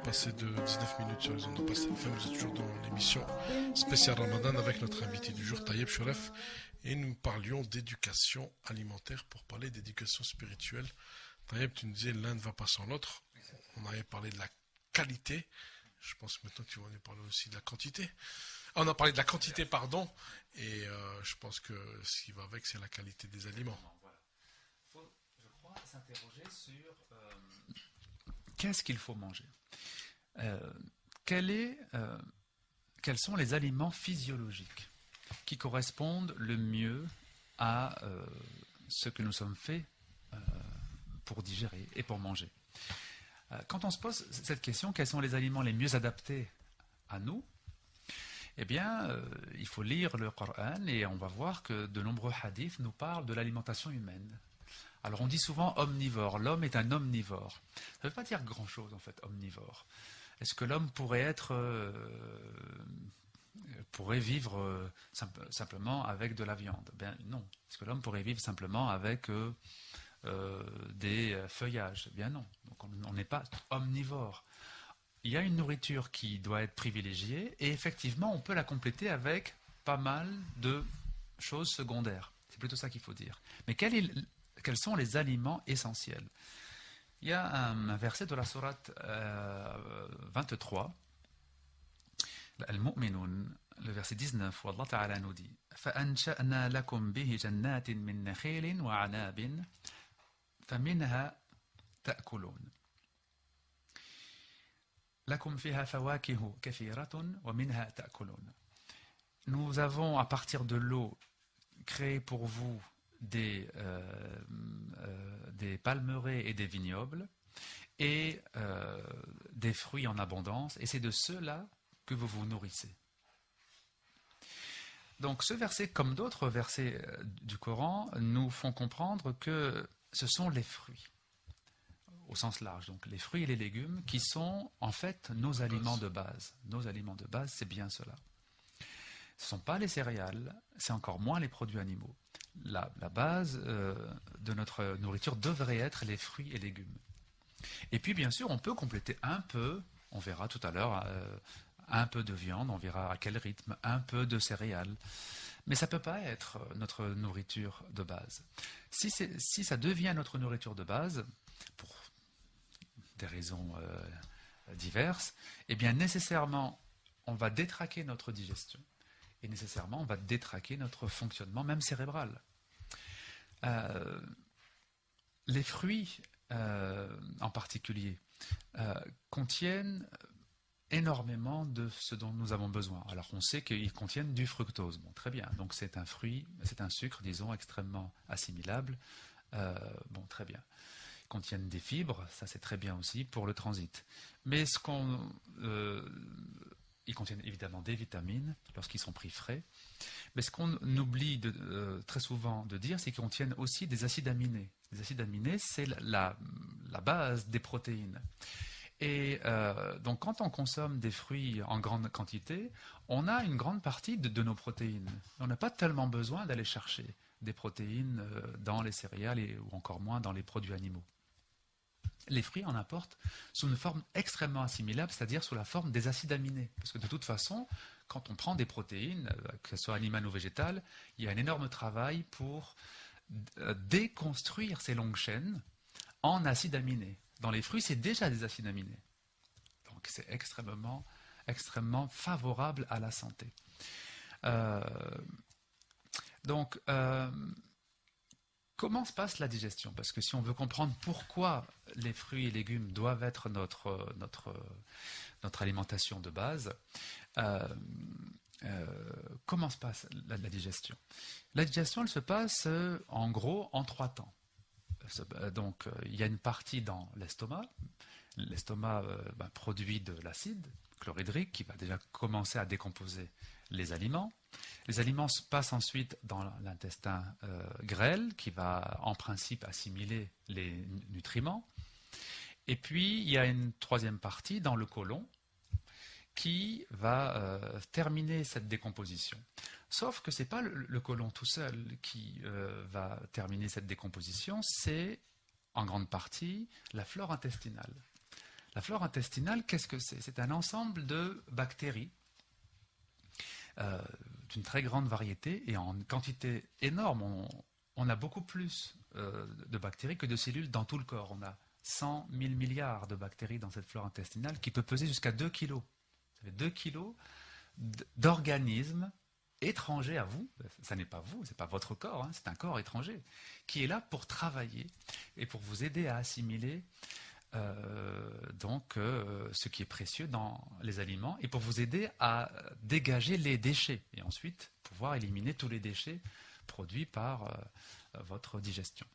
Passé de 19 minutes sur les ondes de Pastel FM. Vous êtes toujours dans l'émission spéciale Ramadan avec notre invité du jour, Taïeb Choref, et nous parlions d'éducation alimentaire pour parler d'éducation spirituelle. Taïeb, tu nous disais l'un ne va pas sans l'autre. On avait parlé de la qualité. Je pense que maintenant tu vas nous parler aussi de la quantité. On a parlé de la quantité, pardon, et je pense que ce qui va avec, c'est la qualité des aliments. Il faut, je crois, s'interroger sur qu'est-ce qu'il faut manger. Quels sont les aliments physiologiques qui correspondent le mieux à ce que nous sommes faits pour digérer et pour manger. Quand on se pose cette question, quels sont les aliments les mieux adaptés à nous? Eh bien, il faut lire le Coran et on va voir que de nombreux hadiths nous parlent de l'alimentation humaine. Alors on dit souvent omnivore, l'homme est un omnivore. Ça ne veut pas dire grand-chose en fait, omnivore. Est-ce que l'homme pourrait vivre simplement avec de la viande? Bien non. Est-ce que l'homme pourrait vivre simplement avec des feuillages? Bien non. Donc on n'est pas omnivore. Il y a une nourriture qui doit être privilégiée et effectivement on peut la compléter avec pas mal de choses secondaires. C'est plutôt ça qu'il faut dire. Mais quels sont les aliments essentiels? Il y a un verset de la sourate 23, Al-Mu'minun, le verset 19, où Allah Ta'ala nous dit فَأَنْشَأْنَا لَكُمْ بِهِ جَنَّاتٍ مِّن نَخِيلٍ وَعَنَابٍ فَمِنْهَا تَأْكُلُونَ لَكُمْ فِيهَا فَوَاكِهُ كَثِيرَةٌ وَمِنْهَا تَأْكُلُونَ. Nous avons à partir de l'eau créé pour vous des palmeraies et des vignobles et des fruits en abondance, et c'est de ceux-là que vous vous nourrissez. Donc ce verset, comme d'autres versets du Coran, nous font comprendre que ce sont les fruits, au sens large, donc les fruits et les légumes, qui sont en fait nos aliments de base. Nos aliments de base, c'est bien cela. Ce ne sont pas les céréales, c'est encore moins les produits animaux. La base de notre nourriture devrait être les fruits et légumes. Et puis bien sûr, on peut compléter un peu, on verra tout à l'heure, un peu de viande, on verra à quel rythme, un peu de céréales. Mais ça ne peut pas être notre nourriture de base. Si ça devient notre nourriture de base, pour des raisons diverses, eh bien nécessairement, on va détraquer notre digestion. Et nécessairement, on va détraquer notre fonctionnement, même cérébral. Les fruits, en particulier, contiennent énormément de ce dont nous avons besoin. Alors on sait qu'ils contiennent du fructose. Bon, très bien. Donc c'est un fruit, c'est un sucre, disons, extrêmement assimilable. Bon, très bien. Ils contiennent des fibres, ça c'est très bien aussi pour le transit. Mais ils contiennent évidemment des vitamines lorsqu'ils sont pris frais. Mais ce qu'on oublie très souvent de dire, c'est qu'ils contiennent aussi des acides aminés. Les acides aminés, c'est la base des protéines. Et donc quand on consomme des fruits en grande quantité, on a une grande partie de nos protéines. On n'a pas tellement besoin d'aller chercher des protéines dans les céréales ou encore moins dans les produits animaux. Les fruits en apportent sous une forme extrêmement assimilable, c'est-à-dire sous la forme des acides aminés. Parce que de toute façon, quand on prend des protéines, que ce soit animales ou végétales, il y a un énorme travail pour déconstruire ces longues chaînes en acides aminés. Dans les fruits, c'est déjà des acides aminés. Donc c'est extrêmement, extrêmement favorable à la santé. Comment se passe la digestion? Parce que si on veut comprendre pourquoi les fruits et légumes doivent être notre alimentation de base, comment se passe la digestion? La digestion, elle se passe en gros en 3 temps. Donc, il y a une partie dans l'estomac. L'estomac produit de l'acide chlorhydrique qui va déjà commencer à décomposer les aliments. Les aliments se passent ensuite dans l'intestin grêle qui va en principe assimiler les nutriments. Et puis, il y a une 3e partie dans le côlon qui va terminer cette décomposition. Sauf que ce n'est pas le côlon tout seul qui va terminer cette décomposition, c'est en grande partie la flore intestinale. La flore intestinale, qu'est-ce que c'est? C'est un ensemble de bactéries d'une très grande variété et en quantité énorme. On a beaucoup plus de bactéries que de cellules dans tout le corps. On a 100 000 milliards de bactéries dans cette flore intestinale qui peut peser jusqu'à 2 kilos. Vous avez 2 kilos d'organismes étrangers à vous. Ça n'est pas vous, ce n'est pas votre corps, hein, c'est un corps étranger qui est là pour travailler et pour vous aider à assimiler ce qui est précieux dans les aliments et pour vous aider à dégager les déchets et ensuite pouvoir éliminer tous les déchets produits par votre digestion.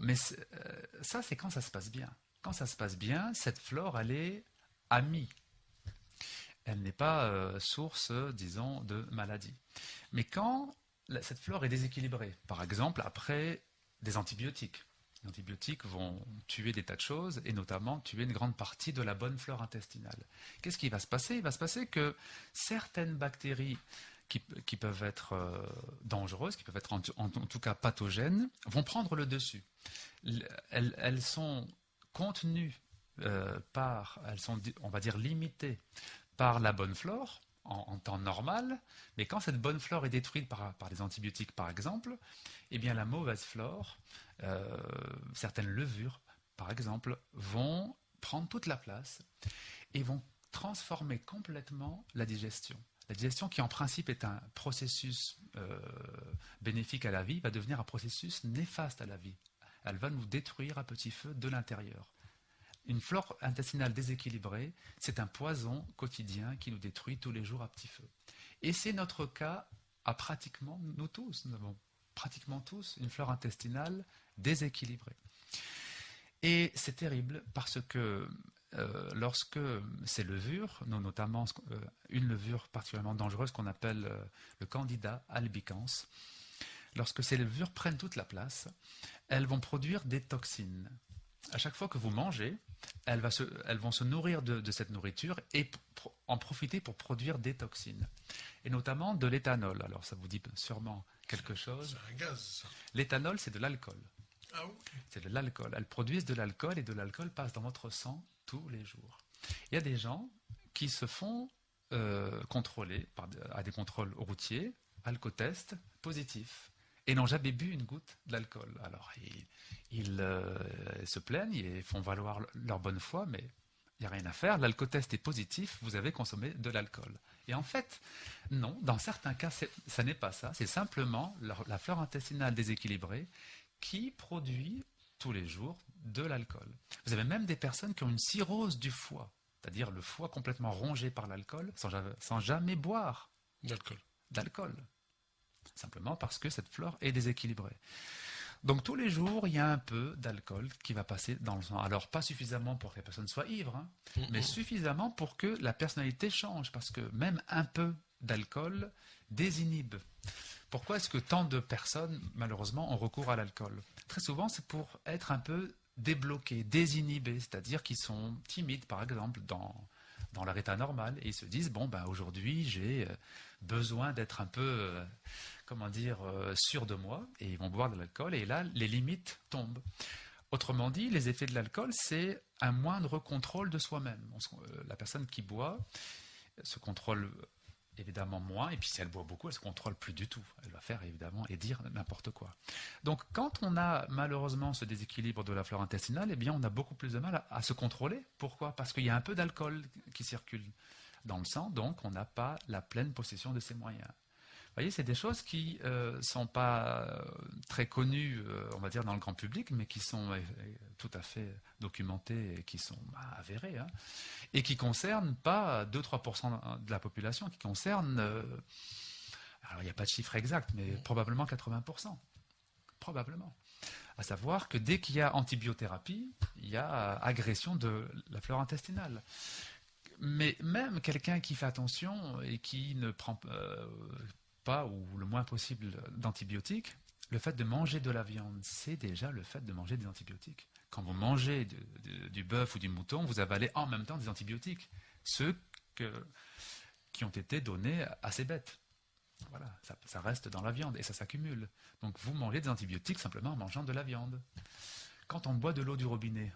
Mais ça c'est quand ça se passe bien. Quand ça se passe bien, cette flore, elle est amie. Elle n'est pas source, disons, de maladie. Mais quand cette flore est déséquilibrée, par exemple après des antibiotiques, les antibiotiques vont tuer des tas de choses et notamment tuer une grande partie de la bonne flore intestinale. Qu'est-ce qui va se passer? Il va se passer que certaines bactéries qui peuvent être dangereuses, qui peuvent être en tout cas pathogènes, vont prendre le dessus. Elles sont contenues elles sont, on va dire, limitées par la bonne flore en temps normal, mais quand cette bonne flore est détruite par des antibiotiques par exemple, eh bien la mauvaise flore, certaines levures par exemple, vont prendre toute la place et vont transformer complètement la digestion. La digestion qui en principe est un processus bénéfique à la vie va devenir un processus néfaste à la vie. Elle va nous détruire à petit feu de l'intérieur. Une flore intestinale déséquilibrée, c'est un poison quotidien qui nous détruit tous les jours à petit feu. Et c'est notre cas à pratiquement nous tous. Nous avons pratiquement tous une flore intestinale déséquilibrée. Et c'est terrible parce que lorsque ces levures, notamment une levure particulièrement dangereuse qu'on appelle le Candida albicans, lorsque ces levures prennent toute la place, elles vont produire des toxines. À chaque fois que vous mangez, elles vont se nourrir de cette nourriture et en profiter pour produire des toxines. Et notamment de l'éthanol. Alors ça vous dit sûrement quelque chose. C'est un gaz, ça. L'éthanol, c'est de l'alcool. Ah oui. C'est de l'alcool. Elles produisent de l'alcool et de l'alcool passe dans votre sang tous les jours. Il y a des gens qui se font contrôler à des contrôles routiers, alcotest, positifs, et n'ont jamais bu une goutte d'alcool. Alors, ils se plaignent et font valoir leur bonne foi, mais Il n'y a rien à faire, l'alcotest est positif, vous avez consommé de l'alcool. Et en fait, non, dans certains cas, ça n'est pas ça. C'est simplement la flore intestinale déséquilibrée qui produit tous les jours de l'alcool. Vous avez même des personnes qui ont une cirrhose du foie, c'est-à-dire le foie complètement rongé par l'alcool, sans jamais boire d'alcool. Simplement parce que cette flore est déséquilibrée. Donc tous les jours, il y a un peu d'alcool qui va passer dans le sang. Alors pas suffisamment pour que la personne soit ivre, hein, mais suffisamment pour que la personnalité change, parce que même un peu d'alcool désinhibe. Pourquoi est-ce que tant de personnes, malheureusement, ont recours à l'alcool? Très souvent, c'est pour être un peu débloqués, désinhibés, c'est-à-dire qu'ils sont timides, par exemple, dans leur état normal, et ils se disent, bon, ben, aujourd'hui, j'ai besoin d'être un peu, sûr de moi, et ils vont boire de l'alcool, et là, les limites tombent. Autrement dit, les effets de l'alcool, c'est un moindre contrôle de soi-même. La personne qui boit se contrôle évidemment moins, et puis si elle boit beaucoup, elle se contrôle plus du tout. Elle va faire évidemment et dire n'importe quoi. Donc quand on a malheureusement ce déséquilibre de la flore intestinale, eh bien on a beaucoup plus de mal à se contrôler. Pourquoi? Parce qu'il y a un peu d'alcool qui circule dans le sang, donc on n'a pas la pleine possession de ses moyens. Vous voyez, c'est des choses qui ne sont pas très connues, on va dire, dans le grand public, mais qui sont tout à fait documentées et qui sont avérées, hein, et qui ne concernent pas 2-3% de la population, qui concernent, alors il n'y a pas de chiffre exact, mais probablement 80%. Probablement. À savoir que dès qu'il y a antibiothérapie, il y a agression de la flore intestinale. Mais même quelqu'un qui fait attention et qui ne prend pas ou le moins possible d'antibiotiques, le fait de manger de la viande, c'est déjà le fait de manger des antibiotiques. Quand vous mangez du bœuf ou du mouton, vous avalez en même temps des antibiotiques, ceux qui ont été donnés à ces bêtes. Voilà, ça reste dans la viande et ça s'accumule. Donc vous mangez des antibiotiques simplement en mangeant de la viande. Quand on boit de l'eau du robinet,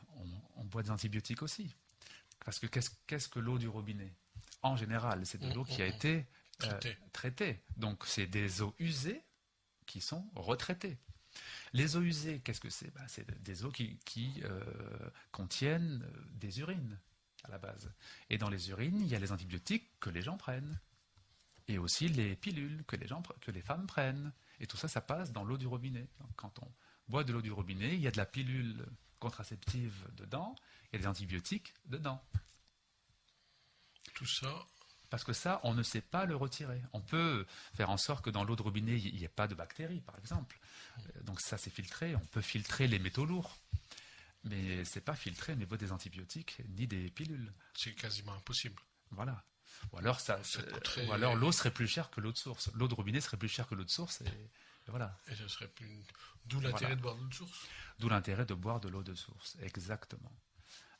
on boit des antibiotiques aussi. Parce que qu'est-ce que l'eau du robinet? En général, c'est de l'eau qui a été traitée. Donc c'est des eaux usées qui sont retraitées. Les eaux usées, qu'est-ce que c'est? C'est des eaux qui contiennent des urines à la base. Et dans les urines, il y a les antibiotiques que les gens prennent. Et aussi les pilules que les femmes prennent. Et tout ça, ça passe dans l'eau du robinet. Donc, quand on boit de l'eau du robinet, il y a de la pilule contraceptive dedans, il y a des antibiotiques dedans. Tout ça. Parce que ça, on ne sait pas le retirer. On peut faire en sorte que dans l'eau de robinet, il n'y ait pas de bactéries, par exemple. Donc ça, c'est filtré. On peut filtrer les métaux lourds. Mais ce n'est pas filtré au niveau des antibiotiques ni des pilules. C'est quasiment impossible. Voilà. Ou alors l'eau serait plus chère que l'eau de source. L'eau de robinet serait plus chère que l'eau de source. Et voilà. Et ce serait plus... D'où l'intérêt de boire de l'eau de source. D'où l'intérêt de boire de l'eau de source. Exactement.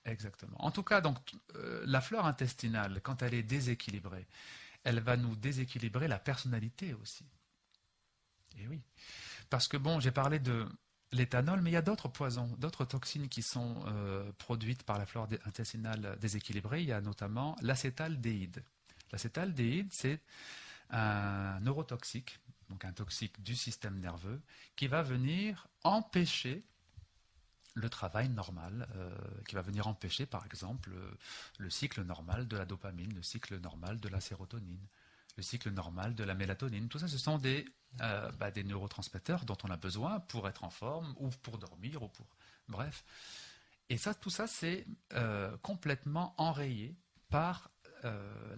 Exactement. En tout cas, donc, la flore intestinale, quand elle est déséquilibrée, elle va nous déséquilibrer la personnalité aussi. Et oui. Parce que bon, j'ai parlé de l'éthanol, mais il y a d'autres poisons, d'autres toxines qui sont produites par la flore intestinale déséquilibrée. Il y a notamment l'acétaldéhyde. L'acétaldéhyde, c'est un neurotoxique, donc un toxique du système nerveux, qui va venir empêcher le travail normal, qui va venir empêcher, par exemple, le cycle normal de la dopamine, le cycle normal de la sérotonine, le cycle normal de la mélatonine. Tout ça, ce sont des neurotransmetteurs dont on a besoin pour être en forme, ou pour dormir, ou pour... Bref. Et ça, tout ça, c'est complètement enrayé par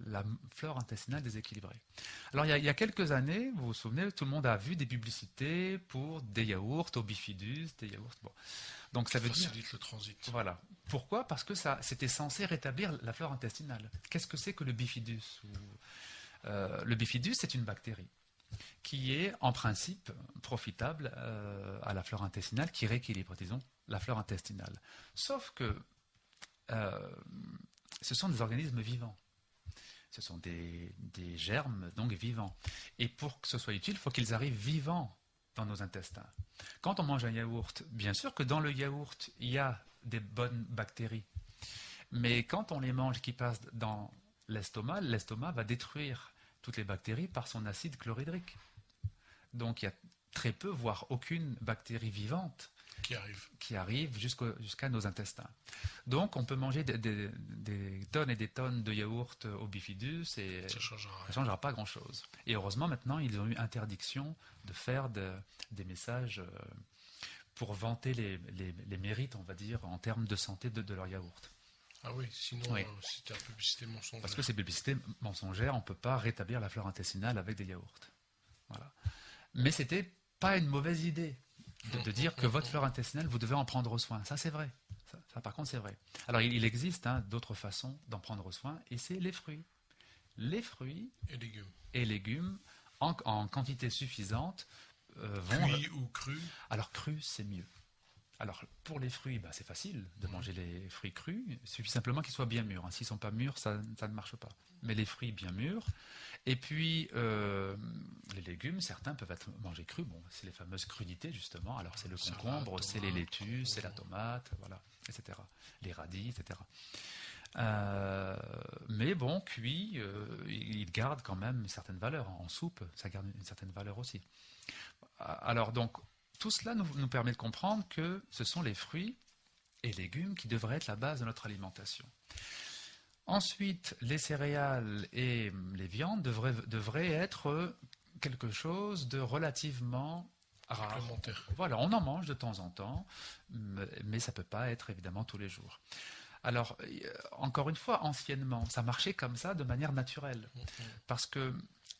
la flore intestinale déséquilibrée. Alors, il y a quelques années, vous vous souvenez, tout le monde a vu des publicités pour des yaourts au bifidus, des yaourts... Bon. Donc ça facilite le transit. Voilà. Pourquoi? Parce que c'était censé rétablir la flore intestinale. Qu'est-ce que c'est que le bifidus? Le bifidus, c'est une bactérie qui est en principe profitable à la flore intestinale, qui rééquilibre, disons, la flore intestinale. Sauf que ce sont des organismes vivants. Ce sont des germes, donc vivants. Et pour que ce soit utile, il faut qu'ils arrivent vivants dans nos intestins. Quand on mange un yaourt, bien sûr que dans le yaourt, il y a des bonnes bactéries. Mais quand on les mange qui passent dans l'estomac va détruire toutes les bactéries par son acide chlorhydrique. Donc il y a très peu, voire aucune bactérie vivante qui arrive jusqu'à nos intestins. Donc on peut manger des tonnes et des tonnes de yaourt au bifidus et Ça ça changera ne changera pas grand-chose. Et heureusement maintenant ils ont eu interdiction de faire des messages pour vanter les mérites, on va dire, en termes de santé de leur yaourt. Ah oui, sinon Oui. c'était une publicité mensongère. Parce que ces publicités mensongères, on ne peut pas rétablir la flore intestinale avec des yaourts. Voilà. Mais c'était pas une mauvaise idée de dire que votre flore intestinale, vous devez en prendre soin. Ça, c'est vrai. Ça, par contre, c'est vrai. Alors, il existe d'autres façons d'en prendre soin, et c'est les fruits. Les fruits Et légumes. et légumes, en quantité suffisante, vont... Cuit ou cru. Alors, cru, c'est mieux. Alors, pour les fruits, c'est facile de manger les fruits crus. Il suffit simplement qu'ils soient bien mûrs. S'ils ne sont pas mûrs, ça ne marche pas. Mais les fruits bien mûrs. Et puis, les légumes, certains peuvent être mangés crus. Bon, c'est les fameuses crudités, justement. Alors, c'est le Salade, concombre, c'est les tomate, laitues, c'est la concombre. tomate, voilà, etc. Les radis, etc. Mais bon, cuit, il garde quand même une certaine valeur. En soupe, ça garde une certaine valeur aussi. Alors, donc, tout cela nous permet de comprendre que ce sont les fruits et légumes qui devraient être la base de notre alimentation. Ensuite, les céréales et les viandes devraient être quelque chose de relativement rare. Complémentaire. Voilà, on en mange de temps en temps, mais ça ne peut pas être évidemment tous les jours. Alors, encore une fois, anciennement, ça marchait comme ça de manière naturelle. Parce que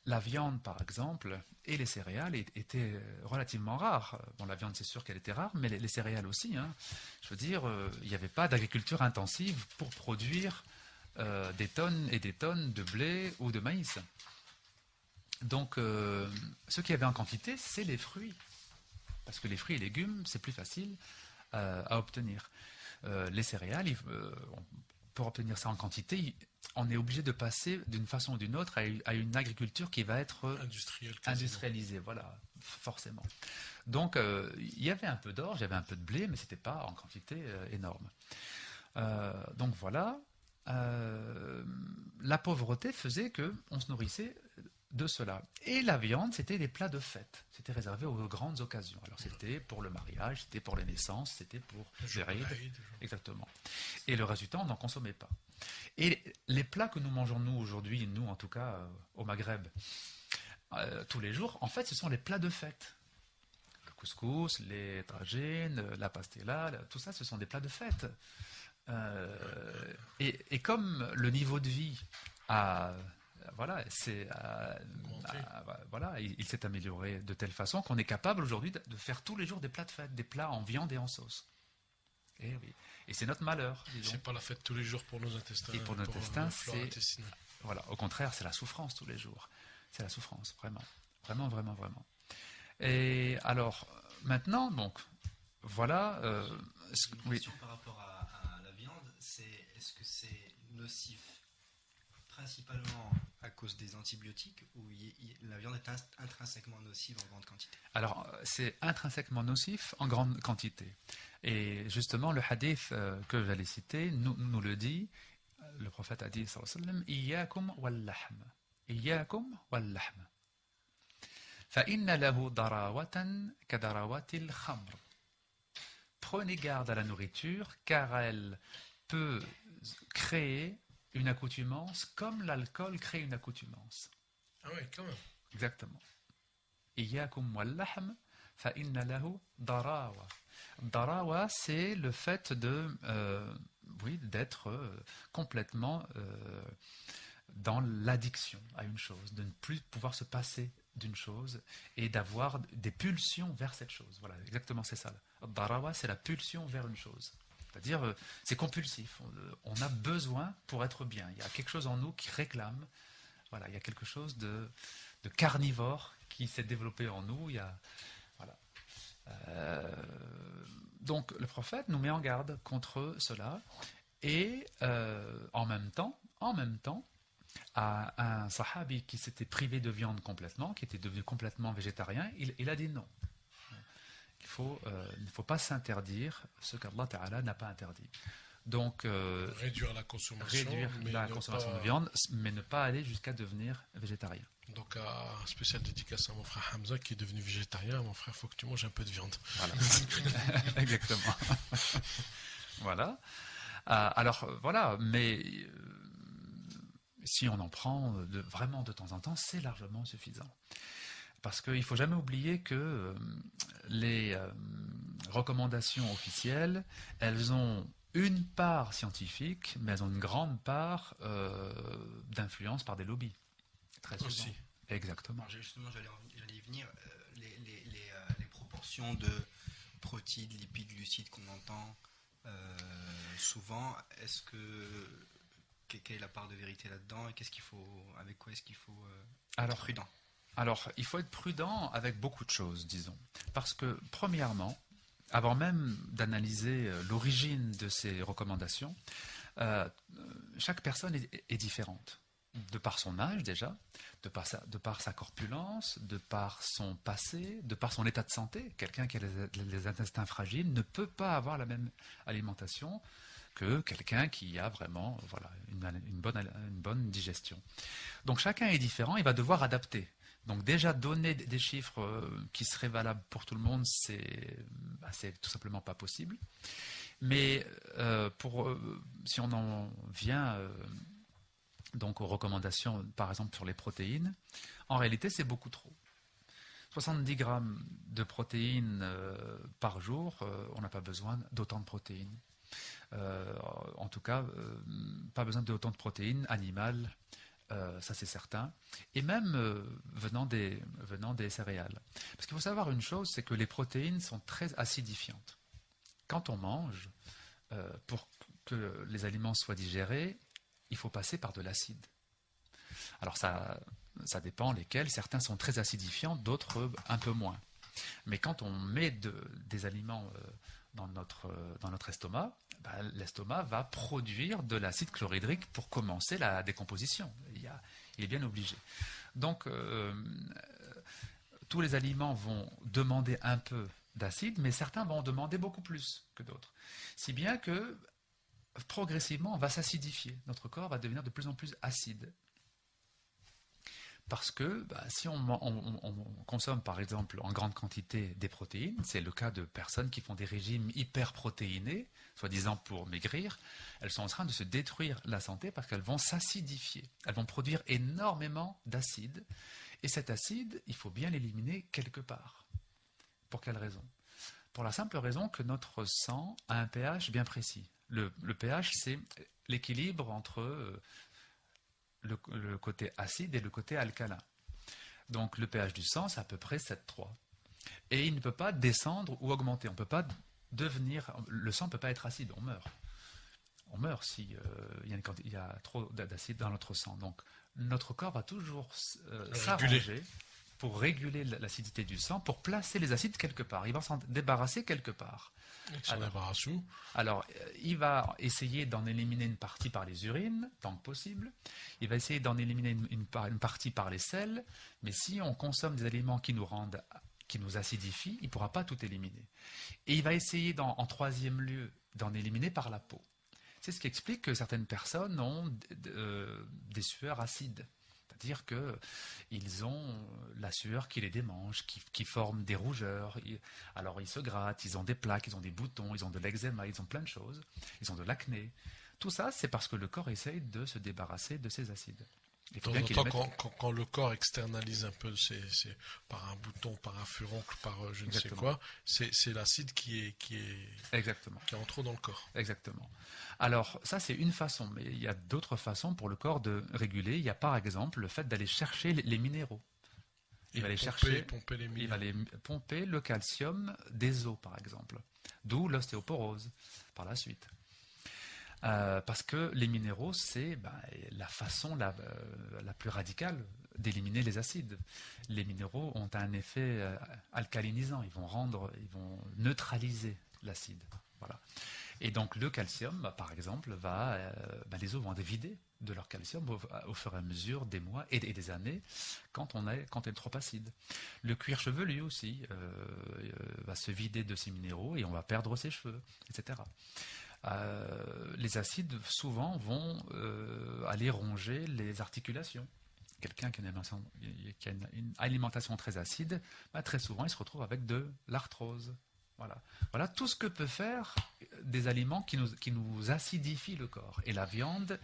la viande, par exemple, et les céréales étaient relativement rares. Bon, la viande, c'est sûr qu'elle était rare, mais les céréales aussi. Je veux dire, il n'y avait pas d'agriculture intensive pour produire des tonnes et des tonnes de blé ou de maïs. Donc, ce qu'il y avait en quantité, c'est les fruits. Parce que les fruits et légumes, c'est plus facile à obtenir. Les céréales, pour obtenir ça en quantité, on est obligé de passer d'une façon ou d'une autre à une agriculture qui va être industrialisée, voilà, forcément. Donc, il y avait un peu d'orge, il y avait un peu de blé, mais ce n'était pas en quantité énorme. Donc voilà, la pauvreté faisait qu'on se nourrissait de cela. Et la viande, c'était des plats de fête. C'était réservé aux grandes occasions. Alors c'était pour le mariage, c'était pour les naissances, c'était pour les rides. Exactement. Et le résultat, on n'en consommait pas. Et les plats que nous mangeons, nous, aujourd'hui, nous, en tout cas, au Maghreb, tous les jours, en fait, ce sont les plats de fête. Le couscous, les tagines, la pastilla, tout ça, ce sont des plats de fête. Et comme le niveau de vie voilà, il s'est amélioré de telle façon qu'on est capable aujourd'hui de faire tous les jours des plats de fête, des plats en viande et en sauce. Et oui. Et c'est notre malheur. C'est pas la fête tous les jours pour nos intestins. Et pour nos intestins, c'est voilà. Au contraire, c'est la souffrance tous les jours. C'est la souffrance, vraiment, vraiment, vraiment, vraiment. Et alors maintenant, donc, voilà. Une question par rapport à la viande, c'est est-ce que c'est nocif principalement à cause des antibiotiques ou la viande est intrinsèquement nocive en grande quantité? Alors, c'est intrinsèquement nocif en grande quantité. Et justement, le hadith que j'allais citer nous le dit. Le prophète a dit, sallallahu alayhi wa sallam, Iyyakum wal-lahm. Iyyakum wal-lahm. Fa'inna lahu darawatan kadarawatil khamr. Prenez garde à la nourriture, car elle peut créer une accoutumance comme l'alcool crée une accoutumance. Ah oui, quand même. Exactement. Iyyakum wal-lahm fa inna lahu darawa. Darawa, c'est le fait d'être complètement dans l'addiction à une chose, de ne plus pouvoir se passer d'une chose et d'avoir des pulsions vers cette chose. Voilà, exactement, c'est ça. Darawa, c'est la pulsion vers une chose. C'est-à-dire, c'est compulsif. On a besoin pour être bien. Il y a quelque chose en nous qui réclame. Voilà, il y a quelque chose de carnivore qui s'est développé en nous. Voilà. Donc, le prophète nous met en garde contre cela. Et en même temps, à un sahabi qui s'était privé de viande complètement, qui était devenu complètement végétarien, il a dit non. Il ne faut pas s'interdire ce qu'Allah Ta'ala n'a pas interdit. Donc, Réduire la consommation. mais la ne consommation pas- de viande, mais ne pas aller jusqu'à devenir végétarien. Donc, un spécial dédicace à mon frère Hamza qui est devenu végétarien. Mon frère, faut que tu manges un peu de viande. Voilà. Exactement. Voilà. Alors, voilà, mais si on en prend vraiment de temps en temps, c'est largement suffisant. Parce qu'il ne faut jamais oublier que les recommandations officielles, elles ont une part scientifique, mais elles ont une grande part d'influence par des lobbies. Très souvent. Aussi. Exactement. Alors, justement, j'allais y venir. Les proportions de protéines, lipides, glucides qu'on entend souvent, quelle est la part de vérité là-dedans et avec quoi est-ce qu'il faut être prudent? Alors, il faut être prudent avec beaucoup de choses, disons. Parce que, premièrement, avant même d'analyser l'origine de ces recommandations, chaque personne est différente. De par son âge déjà, de par sa corpulence, de par son passé, de par son état de santé. Quelqu'un qui a les intestins fragiles ne peut pas avoir la même alimentation que quelqu'un qui a vraiment une bonne digestion. Donc chacun est différent, il va devoir adapter. Donc déjà donner des chiffres qui seraient valables pour tout le monde, c'est tout simplement pas possible. Mais si on en vient donc aux recommandations, par exemple sur les protéines, en réalité c'est beaucoup trop. 70 grammes de protéines par jour, on n'a pas besoin d'autant de protéines. En tout cas, pas besoin d'autant de protéines animales, ça c'est certain. Et même venant des céréales. Parce qu'il faut savoir une chose, c'est que les protéines sont très acidifiantes. Quand on mange, pour que les aliments soient digérés, il faut passer par de l'acide. Alors ça dépend lesquels. Certains sont très acidifiants, d'autres un peu moins. Mais quand on met des aliments dans notre estomac, l'estomac va produire de l'acide chlorhydrique pour commencer la décomposition. Il est bien obligé. Donc, tous les aliments vont demander un peu d'acide, mais certains vont en demander beaucoup plus que d'autres. Si bien que, progressivement, on va s'acidifier. Notre corps va devenir de plus en plus acide. Parce que si on consomme par exemple en grande quantité des protéines, c'est le cas de personnes qui font des régimes hyperprotéinés, soi-disant pour maigrir, elles sont en train de se détruire la santé parce qu'elles vont s'acidifier. Elles vont produire énormément d'acide. Et cet acide, il faut bien l'éliminer quelque part. Pour quelle raison? Pour la simple raison que notre sang a un pH bien précis. Le pH, c'est l'équilibre entre le côté acide et le côté alcalin. Donc le pH du sang, c'est à peu près 7,3. Et il ne peut pas descendre ou augmenter. Le sang ne peut pas être acide, on meurt. On meurt si il y a trop d'acide dans notre sang. Donc notre corps va toujours s'arranger pour réguler l'acidité du sang, pour placer les acides quelque part. Il va s'en débarrasser quelque part. Alors, il va essayer d'en éliminer une partie par les urines, tant que possible. Il va essayer d'en éliminer une partie par les selles. Mais si on consomme des aliments qui nous acidifient, il ne pourra pas tout éliminer. Et il va essayer, en troisième lieu, d'en éliminer par la peau. C'est ce qui explique que certaines personnes ont des sueurs acides. C'est-à-dire qu'ils ont la sueur qui les démange, qui forme des rougeurs. Alors ils se grattent, ils ont des plaques, ils ont des boutons, ils ont de l'eczéma, ils ont plein de choses. Ils ont de l'acné. Tout ça, c'est parce que le corps essaye de se débarrasser de ces acides. De temps en temps, quand le corps externalise un peu par un bouton, par un furoncle, par je ne sais quoi, c'est l'acide qui est en trop dans le corps. Exactement. Alors, ça, c'est une façon, mais il y a d'autres façons pour le corps de réguler. Il y a par exemple le fait d'aller chercher les minéraux. Il va pomper les minéraux. Il va aller pomper le calcium des os, par exemple. D'où l'ostéoporose, par la suite. Parce que les minéraux, c'est la façon la plus radicale d'éliminer les acides. Les minéraux ont un effet alcalinisant, ils vont neutraliser l'acide. Voilà. Et donc le calcium, par exemple, les os vont être vidés de leur calcium au fur et à mesure des mois et des années quand on est trop acide. Le cuir chevelu aussi va se vider de ses minéraux et on va perdre ses cheveux, etc. les acides souvent vont aller ronger les articulations. Quelqu'un qui a une alimentation très acide, bah, très souvent il se retrouve avec de l'arthrose. Voilà tout ce que peut faire des aliments qui nous acidifient le corps. Et la viande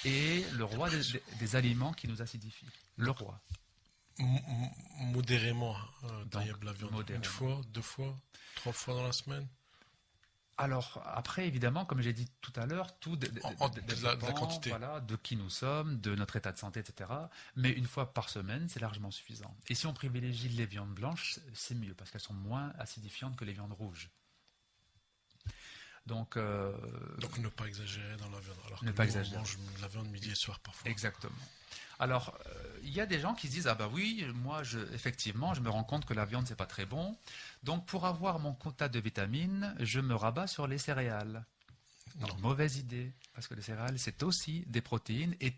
est le roi des aliments qui nous acidifient. Le roi. Modérément, Taïeb, la viande. Modérément. 1 fois, 2 fois, 3 fois dans la semaine? Alors, après, évidemment, comme j'ai dit tout à l'heure, tout de la quantité. Voilà, de qui nous sommes, de notre état de santé, etc. Mais 1 fois par semaine, c'est largement suffisant. Et si on privilégie les viandes blanches, c'est mieux, parce qu'elles sont moins acidifiantes que les viandes rouges. Donc ne pas exagérer dans la viande. Alors ne que pas nous, exagérer. on mange la viande midi et soir parfois. Exactement. Alors, il y a des gens qui se disent, ah bah oui, moi, effectivement, je me rends compte que la viande, c'est pas très bon. Donc, pour avoir mon quota de vitamines, je me rabats sur les céréales. Non. Mauvaise idée, parce que les céréales, c'est aussi des protéines, et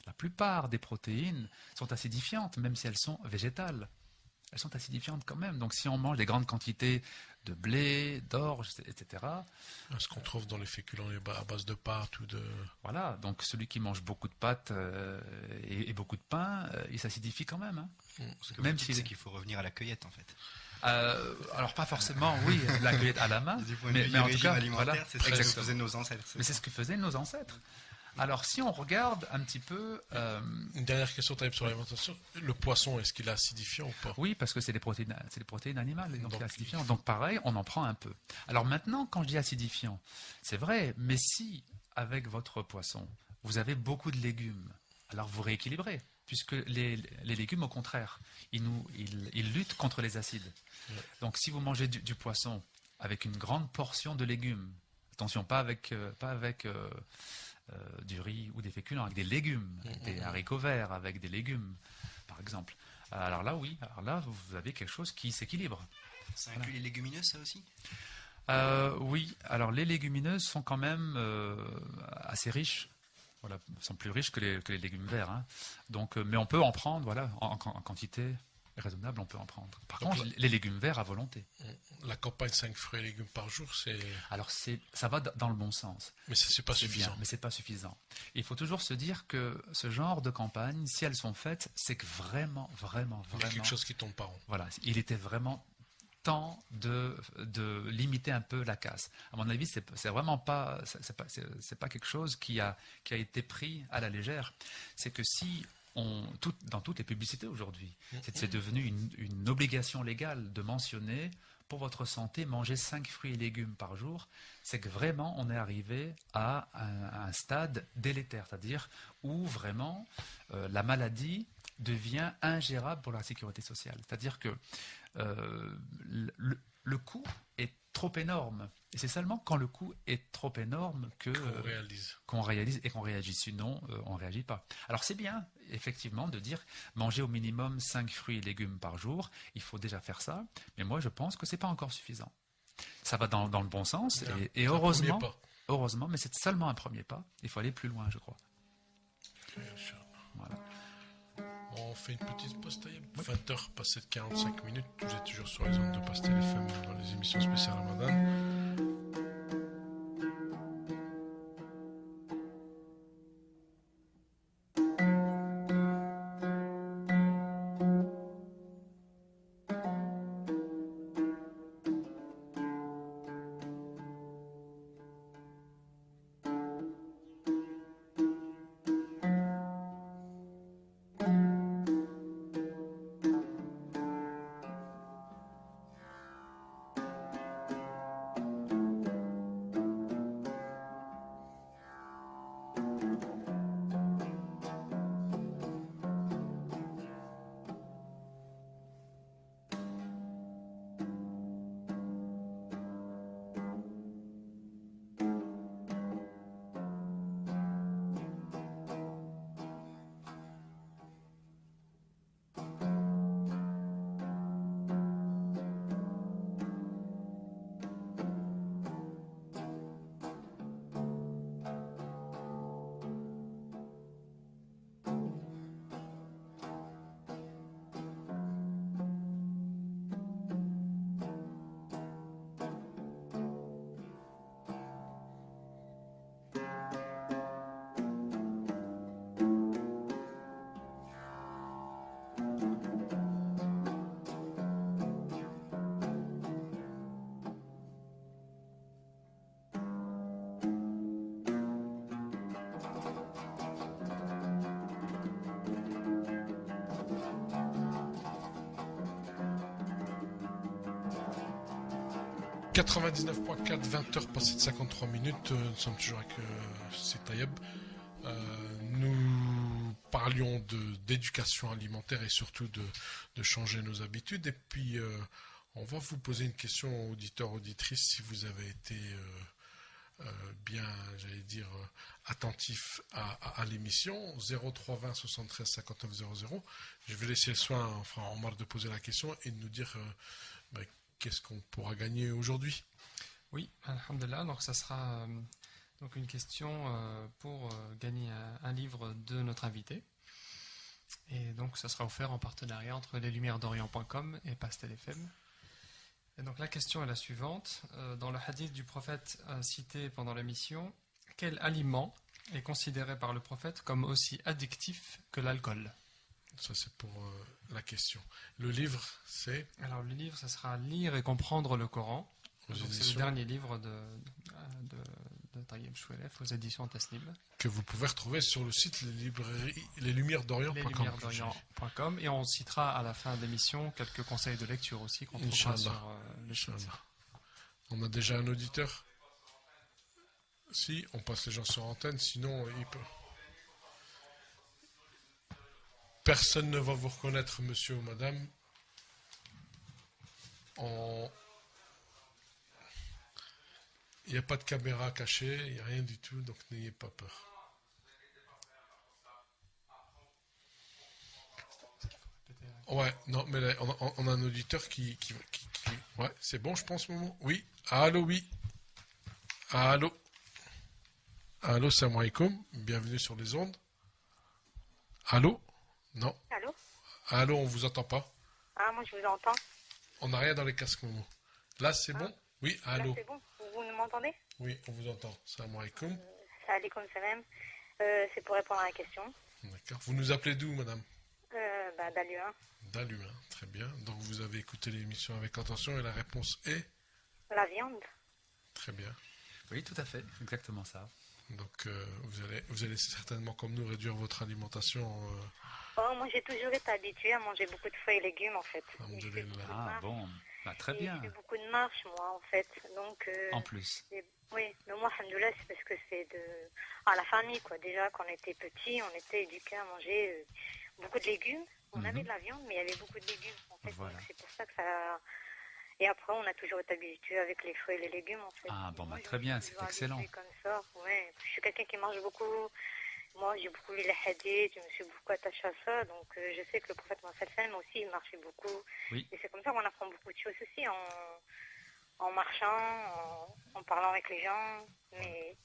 la plupart des protéines sont acidifiantes, même si elles sont végétales. Elles sont acidifiantes quand même. Donc, si on mange des grandes quantités de blé, d'orge, etc. Ce qu'on trouve dans les féculents à base de pâtes ou de... Voilà, donc celui qui mange beaucoup de pâtes et beaucoup de pain, il s'acidifie quand même. Hein. Ce que même si c'est qu'il faut revenir à la cueillette en fait. Alors pas forcément, oui, la cueillette à la main, mais en tout cas, voilà, c'est ce que faisaient nos ancêtres. Mais c'est ce que faisaient nos ancêtres. Alors si on regarde un petit peu... Une dernière question sur l'alimentation. Le poisson, est-ce qu'il est acidifiant ou pas? Oui, parce que c'est des protéines animales, donc il est acidifiant. Donc pareil, on en prend un peu. Alors maintenant, quand je dis acidifiant, c'est vrai, mais si avec votre poisson, vous avez beaucoup de légumes, alors vous rééquilibrez. Puisque les légumes, au contraire, ils luttent contre les acides. Ouais. Donc, si vous mangez du poisson avec une grande portion de légumes, attention, pas avec du riz ou des féculents, avec des légumes, avec des haricots verts, avec des légumes, par exemple. Alors là, oui, vous avez quelque chose qui s'équilibre. Ça inclut les légumineuses, ça aussi ? Oui, alors les légumineuses sont quand même assez riches. Voilà, sont plus riches que les légumes verts. Hein. Donc, mais on peut en prendre, voilà, en quantité raisonnable, on peut en prendre. Par contre, les légumes verts à volonté. La campagne 5 fruits et légumes par jour, c'est... Alors, ça va dans le bon sens. Mais c'est pas suffisant. Bien, mais c'est pas suffisant. Il faut toujours se dire que ce genre de campagnes, si elles sont faites, c'est que vraiment... Il y a quelque chose qui tombe pas rond. Voilà, il était vraiment temps de limiter un peu la casse. À mon avis, c'est vraiment pas, c'est pas quelque chose qui a été pris à la légère. C'est que si dans toutes les publicités aujourd'hui, c'est devenu une obligation légale de mentionner pour votre santé, manger 5 fruits et légumes par jour, c'est que vraiment on est arrivé à un stade délétère, c'est-à-dire où vraiment la maladie devient ingérable pour la sécurité sociale. C'est-à-dire que le coût est trop énorme. Et c'est seulement quand le coût est trop énorme qu'on réalise et qu'on réagit. Sinon, on ne réagit pas. Alors c'est bien, effectivement, de dire manger au minimum 5 fruits et légumes par jour. Il faut déjà faire ça. Mais moi, je pense que ce n'est pas encore suffisant. Ça va dans le bon sens. Et heureusement, mais c'est seulement un premier pas. Il faut aller plus loin, je crois. Voilà. On fait une petite pause, Taïeb. 20h, passé de 45 minutes. Vous êtes toujours sur les ondes de Pastel FM dans les émissions spéciales Ramadan. 99.4, 20h passées de 53 minutes. Nous sommes toujours avec c'est Tayeb. Nous parlions d'éducation alimentaire et surtout de changer nos habitudes. Et puis, on va vous poser une question, auditeurs, auditrices, si vous avez été bien, j'allais dire, attentif à l'émission. 03 20 73 59 00. Je vais laisser le soin, enfin, Omar, de poser la question et de nous dire qu'est-ce qu'on pourra gagner aujourd'hui. Oui, alhamdulillah. Donc, ça sera donc une question pour gagner un livre de notre invité. Et donc, ça sera offert en partenariat entre leslumièresdorient.com et Pastel FM. Et donc, la question est la suivante. Dans le hadith du prophète cité pendant l'émission, quel aliment est considéré par le prophète comme aussi addictif que l'alcool? Ça, c'est pour la question. Le livre, c'est... Alors, le livre, ça sera Lire et comprendre le Coran. Donc, c'est le dernier livre de Tayeb Chouelef aux éditions Tasnim. Que vous pouvez retrouver sur le site leslumièresdorient.com. Et on citera à la fin de l'émission quelques conseils de lecture aussi qu'on trouvera sur le site. On a déjà un auditeur? Si, on passe les gens sur antenne, sinon il peut... Personne ne va vous reconnaître, monsieur ou madame. Il n'y a pas de caméra cachée, il n'y a rien du tout, donc n'ayez pas peur. Ouais, non, mais là, on a un auditeur qui... Ouais, c'est bon, je pense, Momo. Oui, allô, oui. Allô. Allô, salam alaikum. Bienvenue sur les ondes. Allô. Non. Allô? Allô, on vous entend pas. Ah, moi je vous entends. On n'a rien dans les casques, Momo. Là, c'est bon? Oui, allô. Là, c'est bon. Vous m'entendez? Oui, on vous entend. Salam alaikum. Alaikum salam. C'est pour répondre à la question. D'accord. Vous nous appelez d'où, madame? D'Aluin. D'Aluin, très bien. Donc, vous avez écouté l'émission avec attention et la réponse est? La viande. Très bien. Oui, tout à fait, exactement ça. Donc, vous allez certainement, comme nous, réduire votre alimentation. Oh, moi j'ai toujours été habituée à manger beaucoup de fruits et légumes en fait. Ah bon, très bien. Je fais beaucoup de marche moi en fait. Donc, en plus. Oui, mais moi, alhamdoulilah, c'est parce que c'est la famille quoi. Déjà, quand on était petits, on était éduqués à manger beaucoup de légumes. On avait de la viande, mais il y avait beaucoup de légumes en fait. Voilà. Donc c'est pour ça que ça... Et après, on a toujours été habitué avec les fruits et les légumes, en fait. Ah, bon, très bien, c'est excellent. Comme ça, ouais. Je suis quelqu'un qui mange beaucoup. Moi, j'ai beaucoup lu les hadiths, je me suis beaucoup attachée à ça. Donc, je sais que le prophète Mohammed aussi, il marchait beaucoup. Oui. Et c'est comme ça qu'on apprend beaucoup de choses aussi, en marchant, en parlant avec les gens. Mais...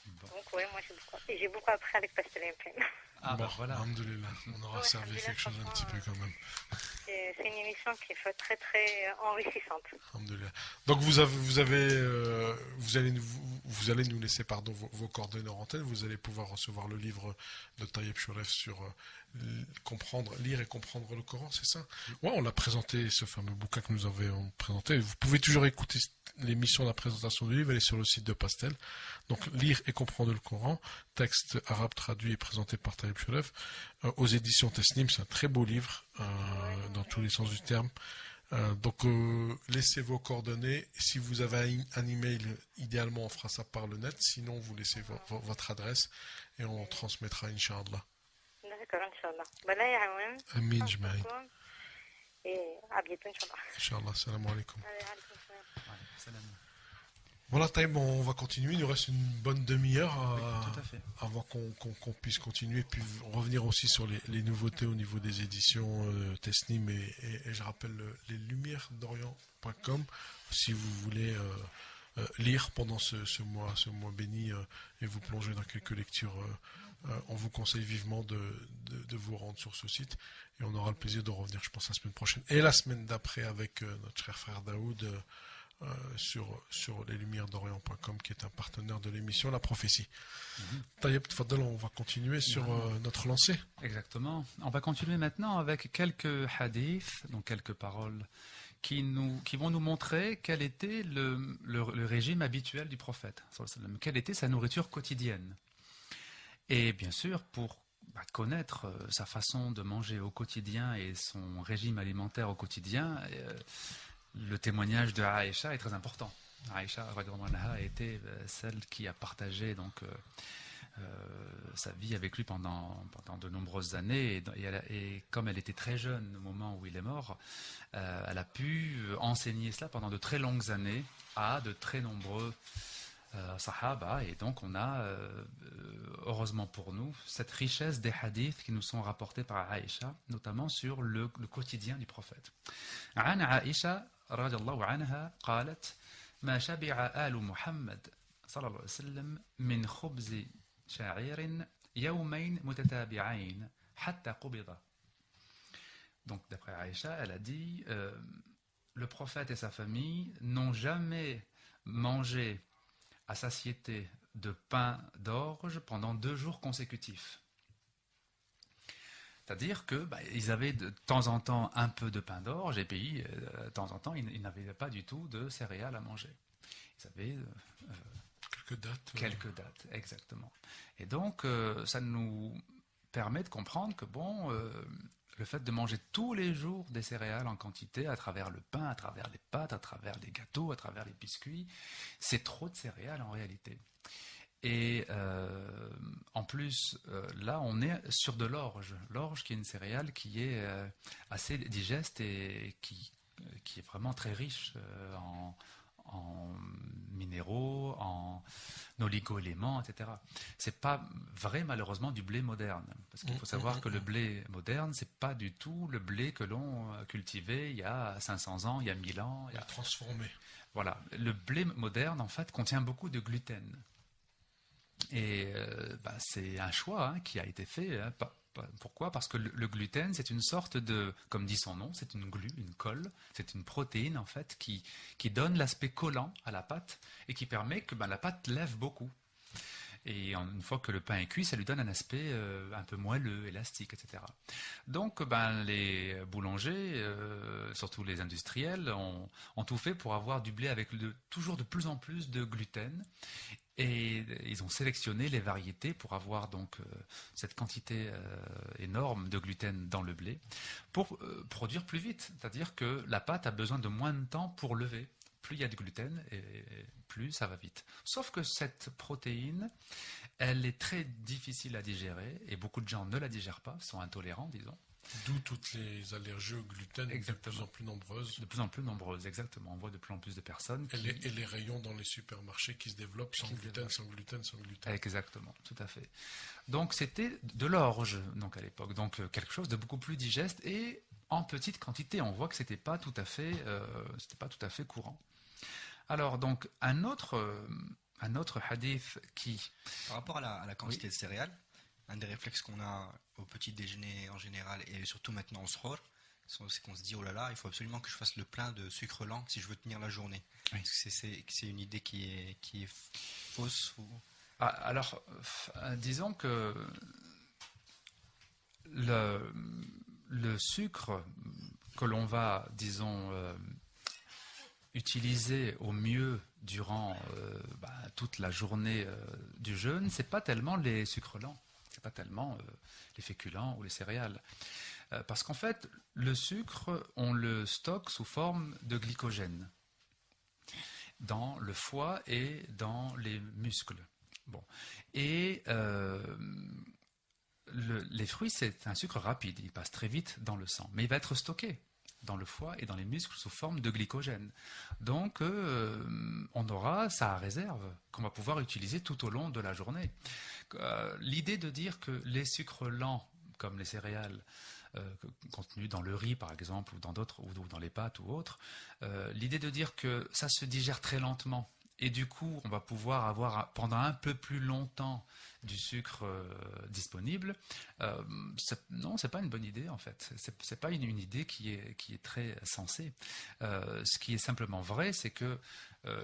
Bon. Donc, ouais, moi, j'ai beaucoup appris avec Pastel FM. Ah, bon, voilà. Alhamdoulilah, on aura servi quelque chose un petit peu quand même. C'est une émission qui est très très enrichissante. Alhamdoulilah. Donc vous allez nous laisser vos coordonnées en antenne. Vous allez pouvoir recevoir le livre de Tayeb Chouelef sur lire et comprendre le Coran, c'est ça? Ouais, on l'a présenté, ce fameux bouquin que nous avions présenté. Vous pouvez toujours écouter l'émission de la présentation du livre, elle est sur le site de Pastel. Donc lire et comprendre le Coran, texte arabe traduit et présenté par Tayeb Chouelef, aux éditions Tasnim. C'est un très beau livre dans tous les sens du terme. Donc laissez vos coordonnées. Si vous avez un email, idéalement on fera ça par le net, sinon vous laissez votre adresse et on transmettra, Inch'Allah. D'accord, Inch'Allah. Amin, Jmaï. Et à bientôt, Inch'Allah. Inch'Allah, salam alaikum. Voilà, Taïb, on va continuer. Il nous reste une bonne demi-heure avant qu'on puisse continuer, puis revenir aussi sur les nouveautés au niveau des éditions Tasnim et je rappelle leslumièresdorient.com si vous voulez lire pendant ce mois béni et vous plonger dans quelques lectures. On vous conseille vivement de vous rendre sur ce site et on aura le plaisir de revenir, je pense, la semaine prochaine et la semaine d'après avec notre cher frère Daoud. Sur leslumièresdorient.com qui est un partenaire de l'émission La Prophétie. Tayeb, Tfadal, on va continuer sur notre lancée. Exactement. On va continuer maintenant avec quelques hadiths, donc quelques paroles qui vont nous montrer quel était le régime habituel du prophète, quelle était sa nourriture quotidienne. Et bien sûr, pour connaître sa façon de manger au quotidien et son régime alimentaire au quotidien, le témoignage de Aïcha est très important. Aïcha radhiyallahu anha était celle qui a partagé donc sa vie avec lui pendant de nombreuses années et comme elle était très jeune au moment où il est mort, elle a pu enseigner cela pendant de très longues années à de très nombreux sahaba, et donc on a heureusement pour nous cette richesse des hadiths qui nous sont rapportés par Aïcha, notamment sur le quotidien du prophète. عن عائشة رضي الله عنها قالت ما شبع آل محمد صلى الله عليه وسلم من خبز شعير يومين متتابعين حتى قبض. Donc d'après Aïcha, elle a dit le prophète et sa famille n'ont jamais mangé à satiété de pain d'orge pendant 2 jours consécutifs. C'est-à-dire que ils avaient de temps en temps un peu de pain d'orge, et puis de temps en temps ils n'avaient pas du tout de céréales à manger. Ils avaient quelques dates, exactement. Et donc ça nous permet de comprendre que le fait de manger tous les jours des céréales en quantité, à travers le pain, à travers les pâtes, à travers les gâteaux, à travers les biscuits, c'est trop de céréales en réalité. Et en plus, là, on est sur de l'orge. L'orge qui est une céréale qui est assez digeste et qui est vraiment très riche en minéraux, en oligo-éléments, etc. C'est pas vrai malheureusement du blé moderne, parce qu'il faut savoir que le blé moderne, c'est pas du tout le blé que l'on cultivait il y a 500 ans, il y a 1000 ans. Il a transformé. Voilà, le blé moderne en fait contient beaucoup de gluten. Et c'est un choix qui a été fait. Pourquoi ? Parce que le gluten, c'est une sorte de, comme dit son nom, c'est une glu, une colle, c'est une protéine en fait qui donne l'aspect collant à la pâte et qui permet que la pâte lève beaucoup. Et une fois que le pain est cuit, ça lui donne un aspect un peu moelleux, élastique, etc. Donc les boulangers, surtout les industriels, ont tout fait pour avoir du blé avec toujours de plus en plus de gluten. Et ils ont sélectionné les variétés pour avoir donc cette quantité énorme de gluten dans le blé pour produire plus vite. C'est-à-dire que la pâte a besoin de moins de temps pour lever. Plus il y a de gluten, et plus ça va vite. Sauf que cette protéine, elle est très difficile à digérer et beaucoup de gens ne la digèrent pas, sont intolérants, disons. D'où toutes les allergies au gluten de plus en plus nombreuses. De plus en plus nombreuses, exactement. On voit de plus en plus de personnes. Et les rayons dans les supermarchés qui se développent sans gluten. Exactement, tout à fait. Donc c'était de l'orge donc à l'époque. Donc quelque chose de beaucoup plus digeste et en petite quantité. On voit que c'était pas tout à fait courant. Alors donc un autre hadith qui... Par rapport à la quantité de céréales, un des réflexes qu'on a au petit déjeuner en général et surtout maintenant au sahur, c'est qu'on se dit oh là là, il faut absolument que je fasse le plein de sucre lent si je veux tenir la journée. Oui. C'est une idée qui est fausse ou... Alors, disons que le sucre que l'on va, disons, utiliser au mieux durant toute la journée du jeûne, c'est pas tellement les sucres lents. C'est pas tellement les féculents ou les céréales. Parce qu'en fait, le sucre, on le stocke sous forme de glycogène dans le foie et dans les muscles. Bon. Et les fruits, c'est un sucre rapide. Il passe très vite dans le sang. Mais il va être stocké dans le foie et dans les muscles sous forme de glycogène. Donc, on aura ça à réserve qu'on va pouvoir utiliser tout au long de la journée. L'idée de dire que les sucres lents, comme les céréales, contenus dans le riz par exemple, ou dans d'autres, ou dans les pâtes ou autres, l'idée de dire que ça se digère très lentement, et du coup on va pouvoir avoir pendant un peu plus longtemps du sucre disponible, non, c'est pas une bonne idée en fait. C'est pas une idée qui est très sensée. Ce qui est simplement vrai, c'est que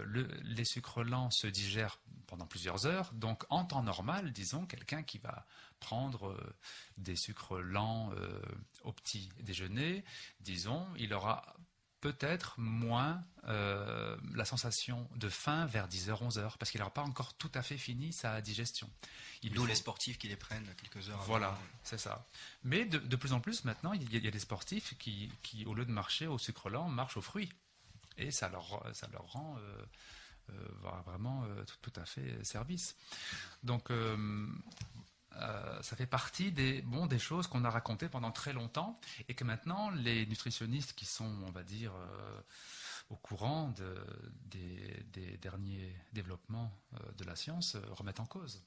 les sucres lents se digèrent pendant plusieurs heures. Donc en temps normal, disons, quelqu'un qui va prendre des sucres lents au petit déjeuner, disons, il aura peut-être moins la sensation de faim vers 10h, 11h, parce qu'il n'aura pas encore tout à fait fini sa digestion. D'où les sportifs qui les prennent quelques heures avant. Voilà, c'est ça. Mais de plus en plus maintenant, il y a des sportifs qui, au lieu de marcher au sucre lent, marchent aux fruits. Et ça leur rend va vraiment tout à fait service. Donc, ça fait partie des choses qu'on a racontées pendant très longtemps et que maintenant, les nutritionnistes qui sont, on va dire, au courant des derniers développements de la science remettent en cause.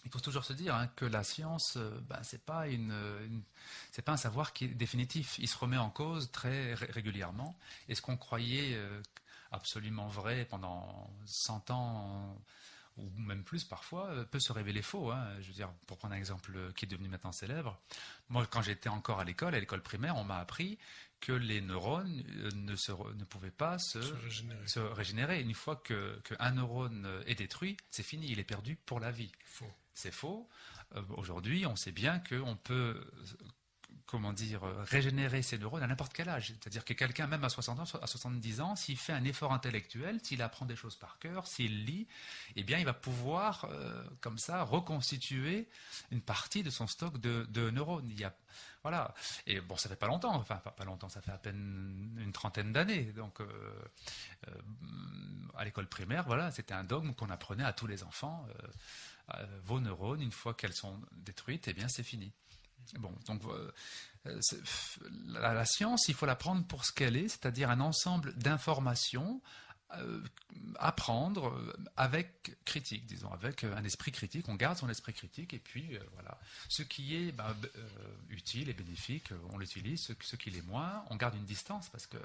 Il faut toujours se dire que la science, c'est pas un savoir qui est définitif. Il se remet en cause très régulièrement. Et ce qu'on croyait absolument vrai pendant 100 ans, ou même plus parfois, peut se révéler faux. Je veux dire, pour prendre un exemple qui est devenu maintenant célèbre, moi, quand j'étais encore à l'école primaire, on m'a appris que les neurones ne pouvaient pas se régénérer. Une fois qu'un neurone est détruit, c'est fini, il est perdu pour la vie. Faux. C'est faux. Aujourd'hui, on sait bien qu'on peut, régénérer ses neurones à n'importe quel âge. C'est-à-dire que quelqu'un, même à 60 ans, à 70 ans, s'il fait un effort intellectuel, s'il apprend des choses par cœur, s'il lit, eh bien, il va pouvoir, comme ça, reconstituer une partie de son stock de neurones. Voilà. Et bon, ça fait pas longtemps, enfin, pas longtemps, ça fait à peine une trentaine d'années. Donc, à l'école primaire, voilà, c'était un dogme qu'on apprenait à tous les enfants. Vos neurones, une fois qu'elles sont détruites, eh bien, c'est fini. Bon, donc la science, il faut la prendre pour ce qu'elle est, c'est-à-dire un ensemble d'informations à prendre avec critique, disons, avec un esprit critique. On garde son esprit critique et puis voilà. Ce qui est utile et bénéfique, on l'utilise. Ce qui l'est moins, on garde une distance parce qu'il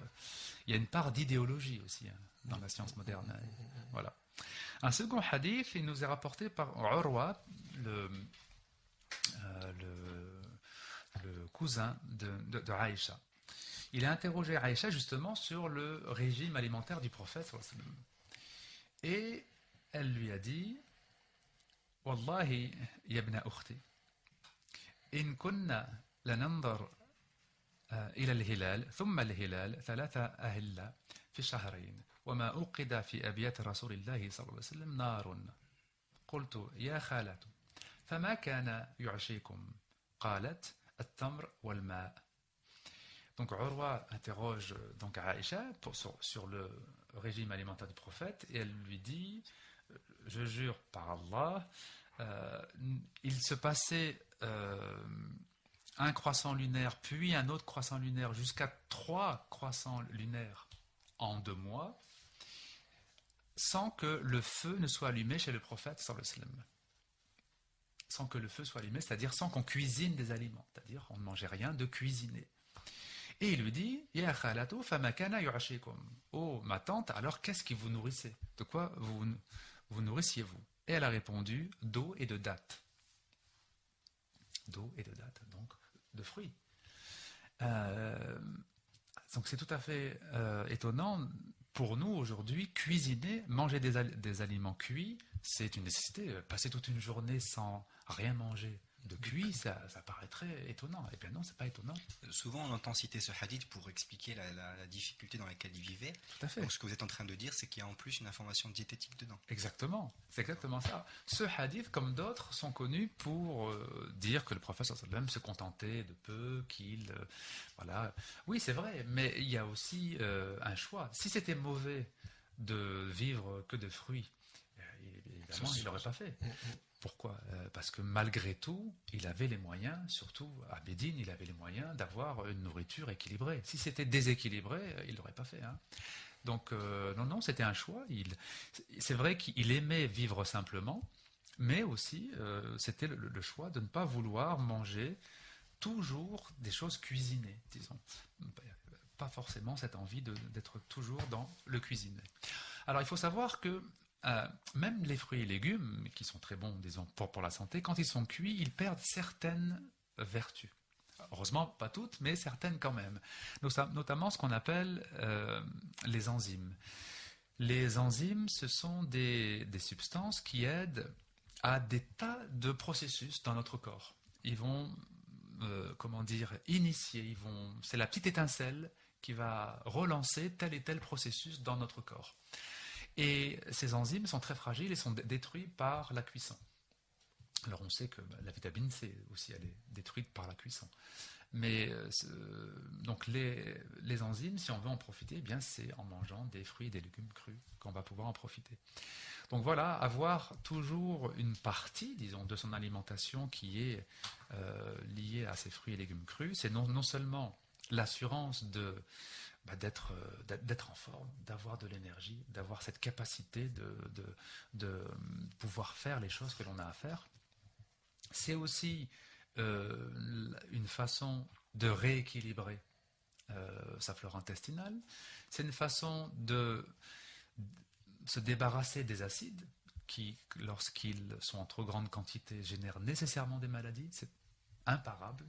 y a une part d'idéologie aussi dans la science moderne. Voilà. Un second hadith, il nous est rapporté par Urwa, le cousin de Aïcha. Il a interrogé Aïcha justement sur le régime alimentaire du prophète. Et elle lui a dit Wallahi, yabna ukhti, in kunna lanandar ila al-hilal, thumma al-hilal, thalatha ahilla fi shahrayn, وما أوقد في أبيات رسول الله صلى الله عليه وسلم نار قلت يا خالة فما كان يعشيكم قالت التمر والماء. Donc Urwa interroge donc Aïcha sur le régime alimentaire du prophète et elle lui dit je jure par Allah, il se passait un croissant lunaire puis un autre croissant lunaire jusqu'à 3 croissants lunaires en 2 mois sans que le feu ne soit allumé chez le prophète sallallahu alayhi wa sallam. Sans que le feu soit allumé, c'est-à-dire sans qu'on cuisine des aliments, c'est-à-dire on ne mangeait rien de cuisiné. Et il lui dit Ya khalatu fama kana yu'ashikum. Oh ma tante, alors qu'est-ce qui vous nourrissait? De quoi vous nourrissiez-vous? Et elle a répondu d'eau et de dattes. D'eau et de dattes, donc de fruits. Donc c'est tout à fait étonnant pour nous aujourd'hui, cuisiner, manger des aliments cuits, c'est une nécessité. Passer toute une journée sans rien manger de cuit, ça paraîtrait étonnant. Eh bien non, c'est pas étonnant. Souvent, on entend citer ce hadith pour expliquer la difficulté dans laquelle il vivait. Tout à fait. Donc, ce que vous êtes en train de dire, c'est qu'il y a en plus une information diététique dedans. Exactement, c'est exactement ça. Ce hadith, comme d'autres, sont connus pour dire que le prophète sallallahu alayhi wa sallam se contentait de peu, qu'il... voilà. Oui, c'est vrai, mais il y a aussi un choix. Si c'était mauvais de vivre que de fruits, évidemment, il n'aurait pas fait. Pourquoi? Parce que malgré tout, il avait les moyens, surtout à Médine, il avait les moyens d'avoir une nourriture équilibrée. Si c'était déséquilibré, il ne l'aurait pas fait. Donc, non, c'était un choix. C'est vrai qu'il aimait vivre simplement, mais aussi, c'était le choix de ne pas vouloir manger toujours des choses cuisinées, disons. Pas forcément cette envie d'être toujours dans le cuisiné. Alors, il faut savoir que même les fruits et légumes, qui sont très bons, disons, pour la santé, quand ils sont cuits, ils perdent certaines vertus. Heureusement, pas toutes, mais certaines quand même. Notamment ce qu'on appelle les enzymes. Les enzymes, ce sont des substances qui aident à des tas de processus dans notre corps. Ils vont, initier, c'est la petite étincelle qui va relancer tel et tel processus dans notre corps. Et ces enzymes sont très fragiles et sont détruits par la cuisson. Alors on sait que la vitamine C aussi, elle est détruite par la cuisson. Mais donc les enzymes, si on veut en profiter, eh bien c'est en mangeant des fruits et des légumes crus qu'on va pouvoir en profiter. Donc voilà, avoir toujours une partie, disons, de son alimentation qui est liée à ces fruits et légumes crus, c'est non seulement l'assurance d'être en forme, d'avoir de l'énergie, d'avoir cette capacité de pouvoir faire les choses que l'on a à faire, c'est aussi une façon de rééquilibrer sa flore intestinale, c'est une façon de se débarrasser des acides qui, lorsqu'ils sont en trop grande quantité, génèrent nécessairement des maladies. C'est imparable.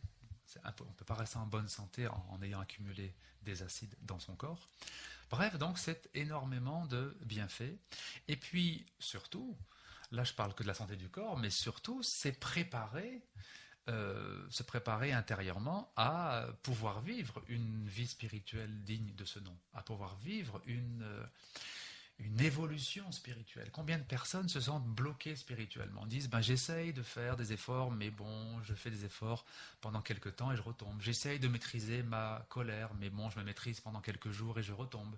On ne peut pas rester en bonne santé en ayant accumulé des acides dans son corps. Bref, donc c'est énormément de bienfaits. Et puis, surtout, là je parle que de la santé du corps, mais surtout, c'est se préparer intérieurement à pouvoir vivre une vie spirituelle digne de ce nom, à pouvoir vivre une évolution spirituelle. Combien de personnes se sentent bloquées spirituellement, disent j'essaye de faire des efforts, mais bon, je fais des efforts pendant quelques temps et je retombe. J'essaye de maîtriser ma colère, mais bon, je me maîtrise pendant quelques jours et je retombe.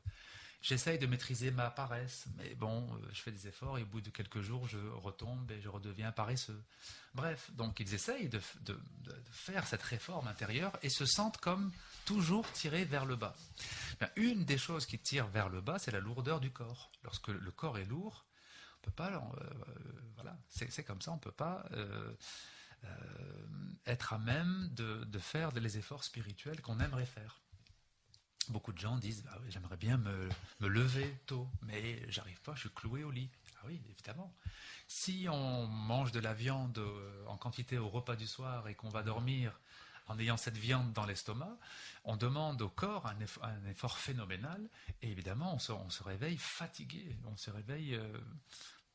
J'essaye de maîtriser ma paresse, mais bon, je fais des efforts et au bout de quelques jours, je retombe et je redeviens paresseux. Bref, donc ils essayent de faire cette réforme intérieure et se sentent comme toujours tirés vers le bas. Bien, une des choses qui tire vers le bas, c'est la lourdeur du corps. Lorsque le corps est lourd, on peut pas, voilà, c'est comme ça, on ne peut pas être à même de faire les efforts spirituels qu'on aimerait faire. Beaucoup de gens disent oui, j'aimerais bien me lever tôt, mais j'arrive pas, je suis cloué au lit. Ah oui, évidemment. Si on mange de la viande en quantité au repas du soir et qu'on va dormir en ayant cette viande dans l'estomac, on demande au corps un effort phénoménal et évidemment on se réveille fatigué, on se réveille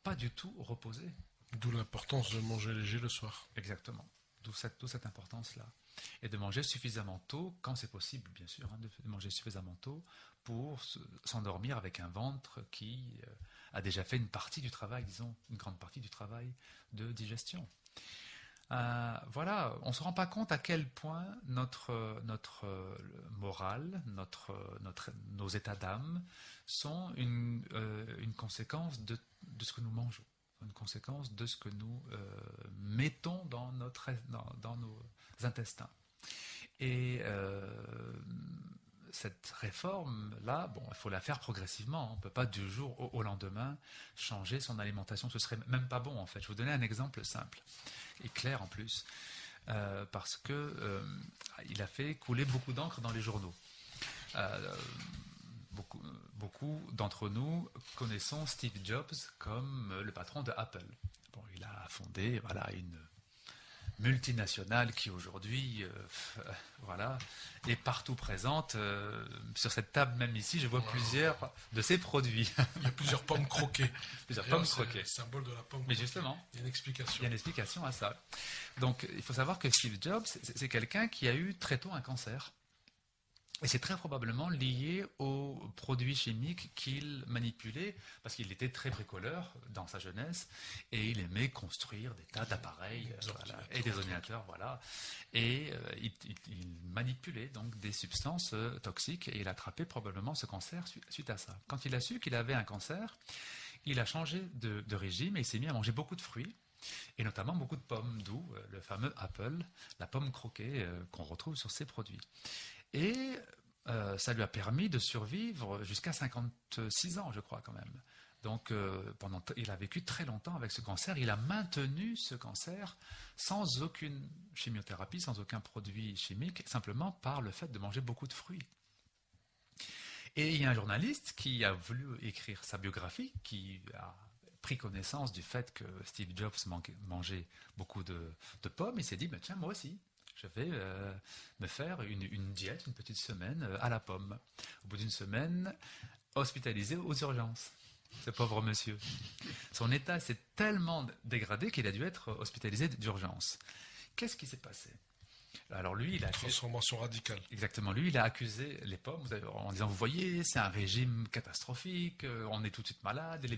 pas du tout reposé. D'où l'importance de manger léger le soir. Exactement, d'où cette importance-là. Et de manger suffisamment tôt, quand c'est possible bien sûr, de manger suffisamment tôt pour s'endormir avec un ventre qui a déjà fait une partie du travail, disons, une grande partie du travail de digestion. Voilà, on ne se rend pas compte à quel point notre morale, nos états d'âme sont une conséquence de ce que nous mangeons, une conséquence de ce que nous mettons dans nos intestins. Et cette réforme-là, il faut la faire progressivement. On ne peut pas du jour au lendemain changer son alimentation. Ce serait même pas bon en fait. Je vais vous donner un exemple simple et clair en plus, parce que il a fait couler beaucoup d'encre dans les journaux. Beaucoup d'entre nous connaissons Steve Jobs comme le patron de Apple. Bon, il a fondé une multinationale qui aujourd'hui est partout présente. Sur cette table même ici, je vois plusieurs de ses produits. Il y a plusieurs pommes croquées. Plusieurs pommes croquées. C'est le symbole de la pomme Mais croquée. justement, il y a une explication. Il y a une explication à ça. Donc, il faut savoir que Steve Jobs, c'est quelqu'un qui a eu très tôt un cancer. Et c'est très probablement lié aux produits chimiques qu'il manipulait, parce qu'il était très bricoleur dans sa jeunesse, et il aimait construire des tas d'appareils et des ordinateurs, Et il manipulait donc des substances toxiques, et il a attrapé probablement ce cancer suite à ça. Quand il a su qu'il avait un cancer, il a changé de régime et il s'est mis à manger beaucoup de fruits, et notamment beaucoup de pommes, d'où le fameux Apple, la pomme croquée qu'on retrouve sur ses produits. Et ça lui a permis de survivre jusqu'à 56 ans, je crois, quand même. Donc, il a vécu très longtemps avec ce cancer. Il a maintenu ce cancer sans aucune chimiothérapie, sans aucun produit chimique, simplement par le fait de manger beaucoup de fruits. Et il y a un journaliste qui a voulu écrire sa biographie, qui a pris connaissance du fait que Steve Jobs mangeait beaucoup de pommes. Il s'est dit, tiens, moi aussi. Je vais me faire une diète, une petite semaine à la pomme. Au bout d'une semaine, hospitalisé aux urgences. Ce pauvre monsieur. Son état s'est tellement dégradé qu'il a dû être hospitalisé d'urgence. Qu'est-ce qui s'est passé ? Alors lui, il a Transformation radicale. Exactement. Lui, il a accusé les pommes en disant, vous voyez, c'est un régime catastrophique, on est tout de suite malade. Et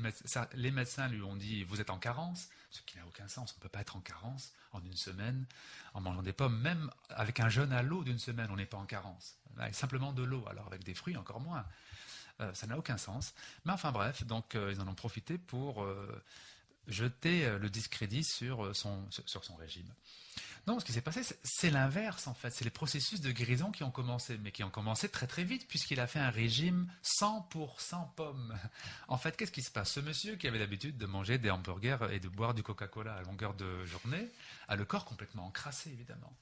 les médecins lui ont dit, vous êtes en carence, ce qui n'a aucun sens. On ne peut pas être en carence en une semaine en mangeant des pommes. Même avec un jeûne à l'eau d'une semaine, on n'est pas en carence. Avec simplement de l'eau. Alors avec des fruits, encore moins. Ça n'a aucun sens. Mais enfin bref, donc ils en ont profité pour jeter le discrédit sur son régime. Non, ce qui s'est passé, c'est l'inverse en fait. C'est les processus de guérison qui ont commencé, mais qui ont commencé très très vite, puisqu'il a fait un régime 100% pommes. En fait, qu'est-ce qui se passe? Ce monsieur qui avait l'habitude de manger des hamburgers et de boire du Coca-Cola à longueur de journée, a le corps complètement encrassé, évidemment.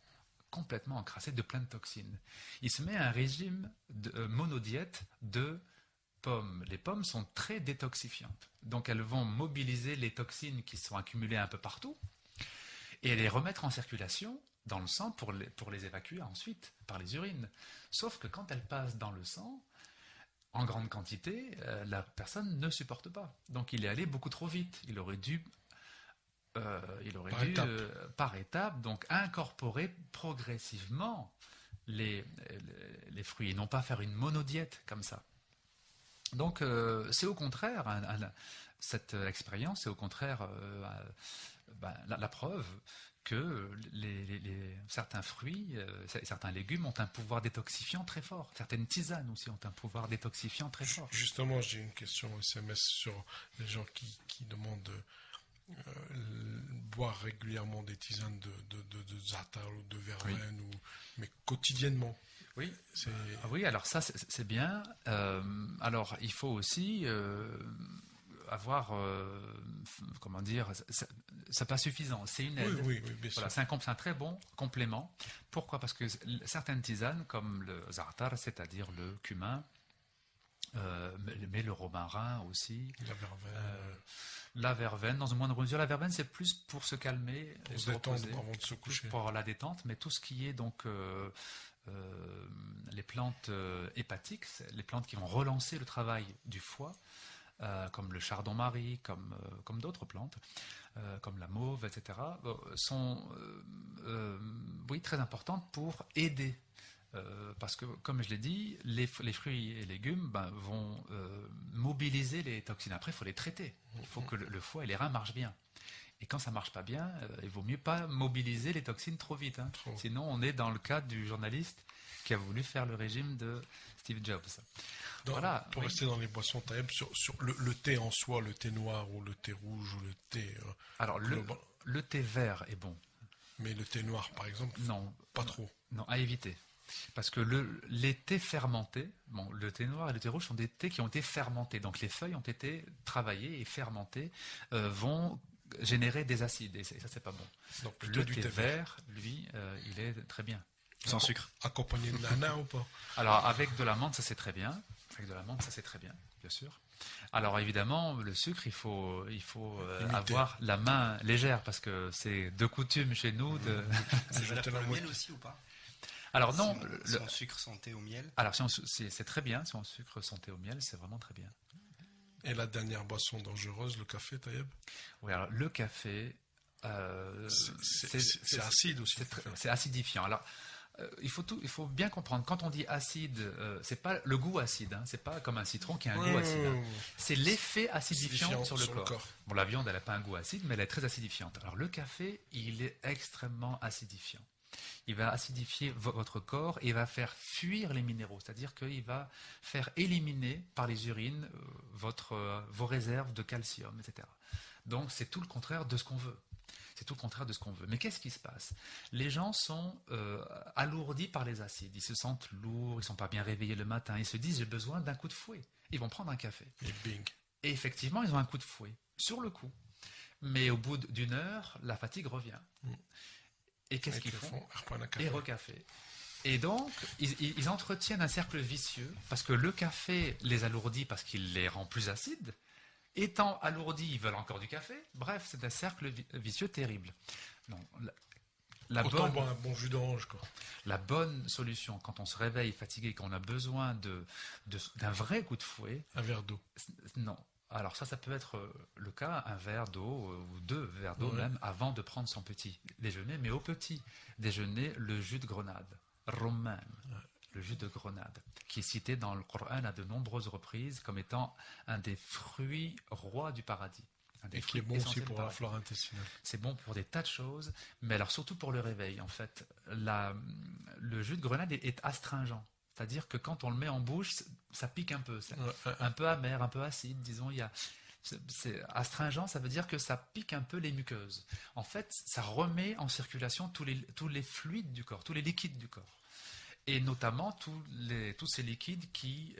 Complètement encrassé de plein de toxines. Il se met à un régime de monodiète de pommes. Les pommes sont très détoxifiantes. Donc elles vont mobiliser les toxines qui sont accumulées un peu partout, et les remettre en circulation dans le sang pour les évacuer ensuite par les urines. Sauf que quand elles passent dans le sang, en grande quantité, la personne ne supporte pas. Donc il est allé beaucoup trop vite. Il aurait dû, par étapes, donc incorporer progressivement les fruits, et non pas faire une monodiète comme ça. Donc c'est au contraire, cette expérience, c'est au contraire la preuve que certains fruits, certains légumes ont un pouvoir détoxifiant très fort. Certaines tisanes aussi ont un pouvoir détoxifiant très fort. Justement, j'ai une question SMS sur les gens qui demandent boire régulièrement des tisanes de za'atar ou de verveine, mais quotidiennement. Oui. Oui, alors ça c'est bien. Alors il faut aussi avoir, comment dire, c'est pas suffisant, c'est une aide. Oui, bien sûr. Voilà, c'est un très bon complément. Pourquoi? Parce que certaines tisanes, comme le za'atar, c'est-à-dire le cumin, mais le romarin aussi, la verveine, dans une moindre mesure, la verveine c'est plus pour se calmer, pour se détendre avant de se coucher, pour la détente, mais tout ce qui est donc les plantes hépatiques, les plantes qui vont relancer le travail du foie, comme le chardon-marie, comme d'autres plantes, comme la mauve, etc., sont très importantes pour aider. Parce que, comme je l'ai dit, les fruits et légumes vont mobiliser les toxines. Après, il faut les traiter. Il faut que le foie et les reins marchent bien. Et quand ça ne marche pas bien, il vaut mieux pas mobiliser les toxines trop vite. Sinon, on est dans le cas du journaliste qui a voulu faire le régime de Steve Jobs. Voilà, pour rester dans les boissons, Taïeb, sur le thé en soi, le thé noir ou le thé rouge ou le thé... Alors, le thé vert est bon. Mais le thé noir, par exemple, non, pas trop. Non, à éviter. Parce que les thés fermentés, le thé noir et le thé rouge sont des thés qui ont été fermentés. Donc les feuilles ont été travaillées et fermentées, vont générer des acides. Et ça, c'est pas bon. Donc plutôt le thé vert, lui, il est très bien. Sans sucre. Accompagné de nana ou pas? Alors avec de la menthe, ça c'est très bien. Avec de la menthe, ça c'est très bien, bien sûr. Alors évidemment, le sucre, il faut avoir la main légère parce que c'est de coutume chez nous de. C'est valable pour le miel aussi ou pas? Alors non, si on sucre son thé au miel. Alors c'est très bien, si on sucre son thé au miel, c'est vraiment très bien. Et la dernière boisson dangereuse, le café, Taïeb? Oui, alors le café, c'est acide aussi. C'est acidifiant. Alors il faut bien comprendre, quand on dit acide, c'est pas le goût acide, c'est pas comme un citron qui a un goût acide. C'est l'effet acidifiant sur le corps. Bon, la viande, elle n'a pas un goût acide, mais elle est très acidifiante. Alors le café, il est extrêmement acidifiant. Il va acidifier votre corps et il va faire fuir les minéraux, c'est-à-dire qu'il va faire éliminer par les urines vos réserves de calcium, etc. Donc c'est tout le contraire de ce qu'on veut. C'est tout le contraire de ce qu'on veut. Mais qu'est-ce qui se passe? Les gens sont alourdis par les acides. Ils se sentent lourds, ils ne sont pas bien réveillés le matin. Ils se disent, j'ai besoin d'un coup de fouet. Ils vont prendre un café. Et bing. Et effectivement, ils ont un coup de fouet, sur le coup. Mais au bout d'une heure, la fatigue revient. Et qu'est-ce qu'ils font? Et recafé. Et donc, ils entretiennent un cercle vicieux, parce que le café les alourdit parce qu'il les rend plus acides. Étant alourdis, ils veulent encore du café. Bref, c'est un cercle vicieux terrible. Donc, autant boire un bon jus d'orange, quoi. La bonne solution, quand on se réveille fatigué, quand on a besoin d'un vrai coup de fouet... Un verre d'eau. Non. Alors ça peut être le cas, un verre d'eau ou 2 verres d'eau même avant de prendre son petit déjeuner. Mais au petit déjeuner, le jus de grenade, rumman, le jus de grenade, qui est cité dans le Coran à de nombreuses reprises comme étant un des fruits rois du paradis. Et qui est bon aussi pour la flore intestinale. C'est bon pour des tas de choses, mais alors surtout pour le réveil. En fait, le jus de grenade est astringent. C'est-à-dire que quand on le met en bouche, ça pique un peu. C'est un peu amer, un peu acide, disons. C'est astringent, ça veut dire que ça pique un peu les muqueuses. En fait, ça remet en circulation tous les fluides du corps, tous les liquides du corps. Et notamment tous ces liquides qui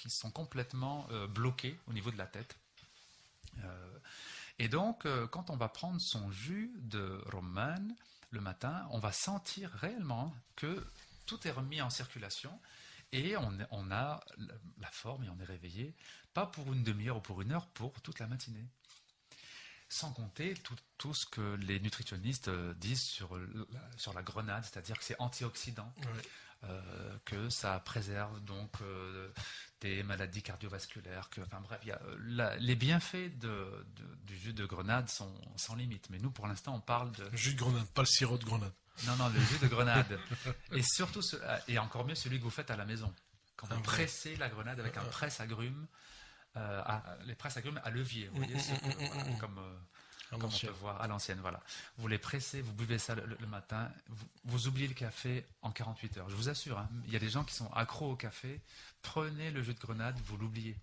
sont complètement bloqués au niveau de la tête. Et donc, quand on va prendre son jus de rumman le matin, on va sentir réellement que tout est remis en circulation et on a la forme et on est réveillé, pas pour une demi-heure ou pour une heure, pour toute la matinée. Sans compter tout ce que les nutritionnistes disent sur la grenade, c'est-à-dire que c'est antioxydant, que ça préserve donc des maladies cardiovasculaires, les bienfaits du jus de grenade sont sans limite. Mais nous, pour l'instant, on parle de... Le jus de grenade, pas le sirop de grenade. Non, le jus de grenade. Et surtout, et encore mieux, celui que vous faites à la maison. Quand vous pressez la grenade avec un presse-agrumes, les presses-agrumes à levier, vous voyez, comme on peut voir à l'ancienne, voilà. Vous les pressez, vous buvez ça le matin, vous oubliez le café en 48 heures. Je vous assure, hein, il y a des gens qui sont accros au café, prenez le jus de grenade, vous l'oubliez.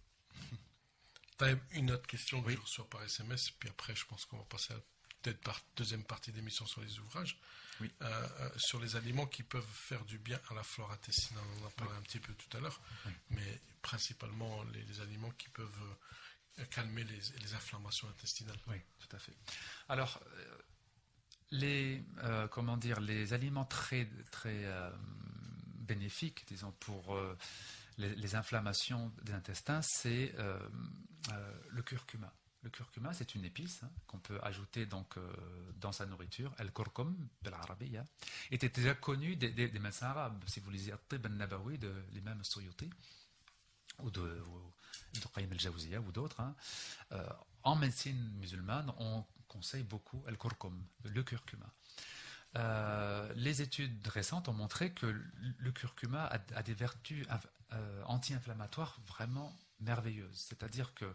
Tu as une autre question que je reçois par SMS, puis après je pense qu'on va passer à peut-être deuxième partie d'émission sur les ouvrages. Oui. Sur les aliments qui peuvent faire du bien à la flore intestinale. On en a parlé un petit peu tout à l'heure, mais principalement les aliments qui peuvent calmer les inflammations intestinales. Oui, tout à fait. Alors, les aliments très, très bénéfiques, disons, pour les inflammations des intestins, c'est le curcuma. Le curcuma, c'est une épice qu'on peut ajouter donc dans sa nourriture. Al-kurkum, bel arabiya, était déjà connu des médecins arabes. Si vous lisez At-Tib al-Nabawi de l'imam Suyuti ou de Qayyim al-Jawziyya ou d'autres, en médecine musulmane, on conseille beaucoup al-kurkum, le curcuma. Les études récentes ont montré que le curcuma a des vertus anti-inflammatoires vraiment merveilleuses. C'est-à-dire que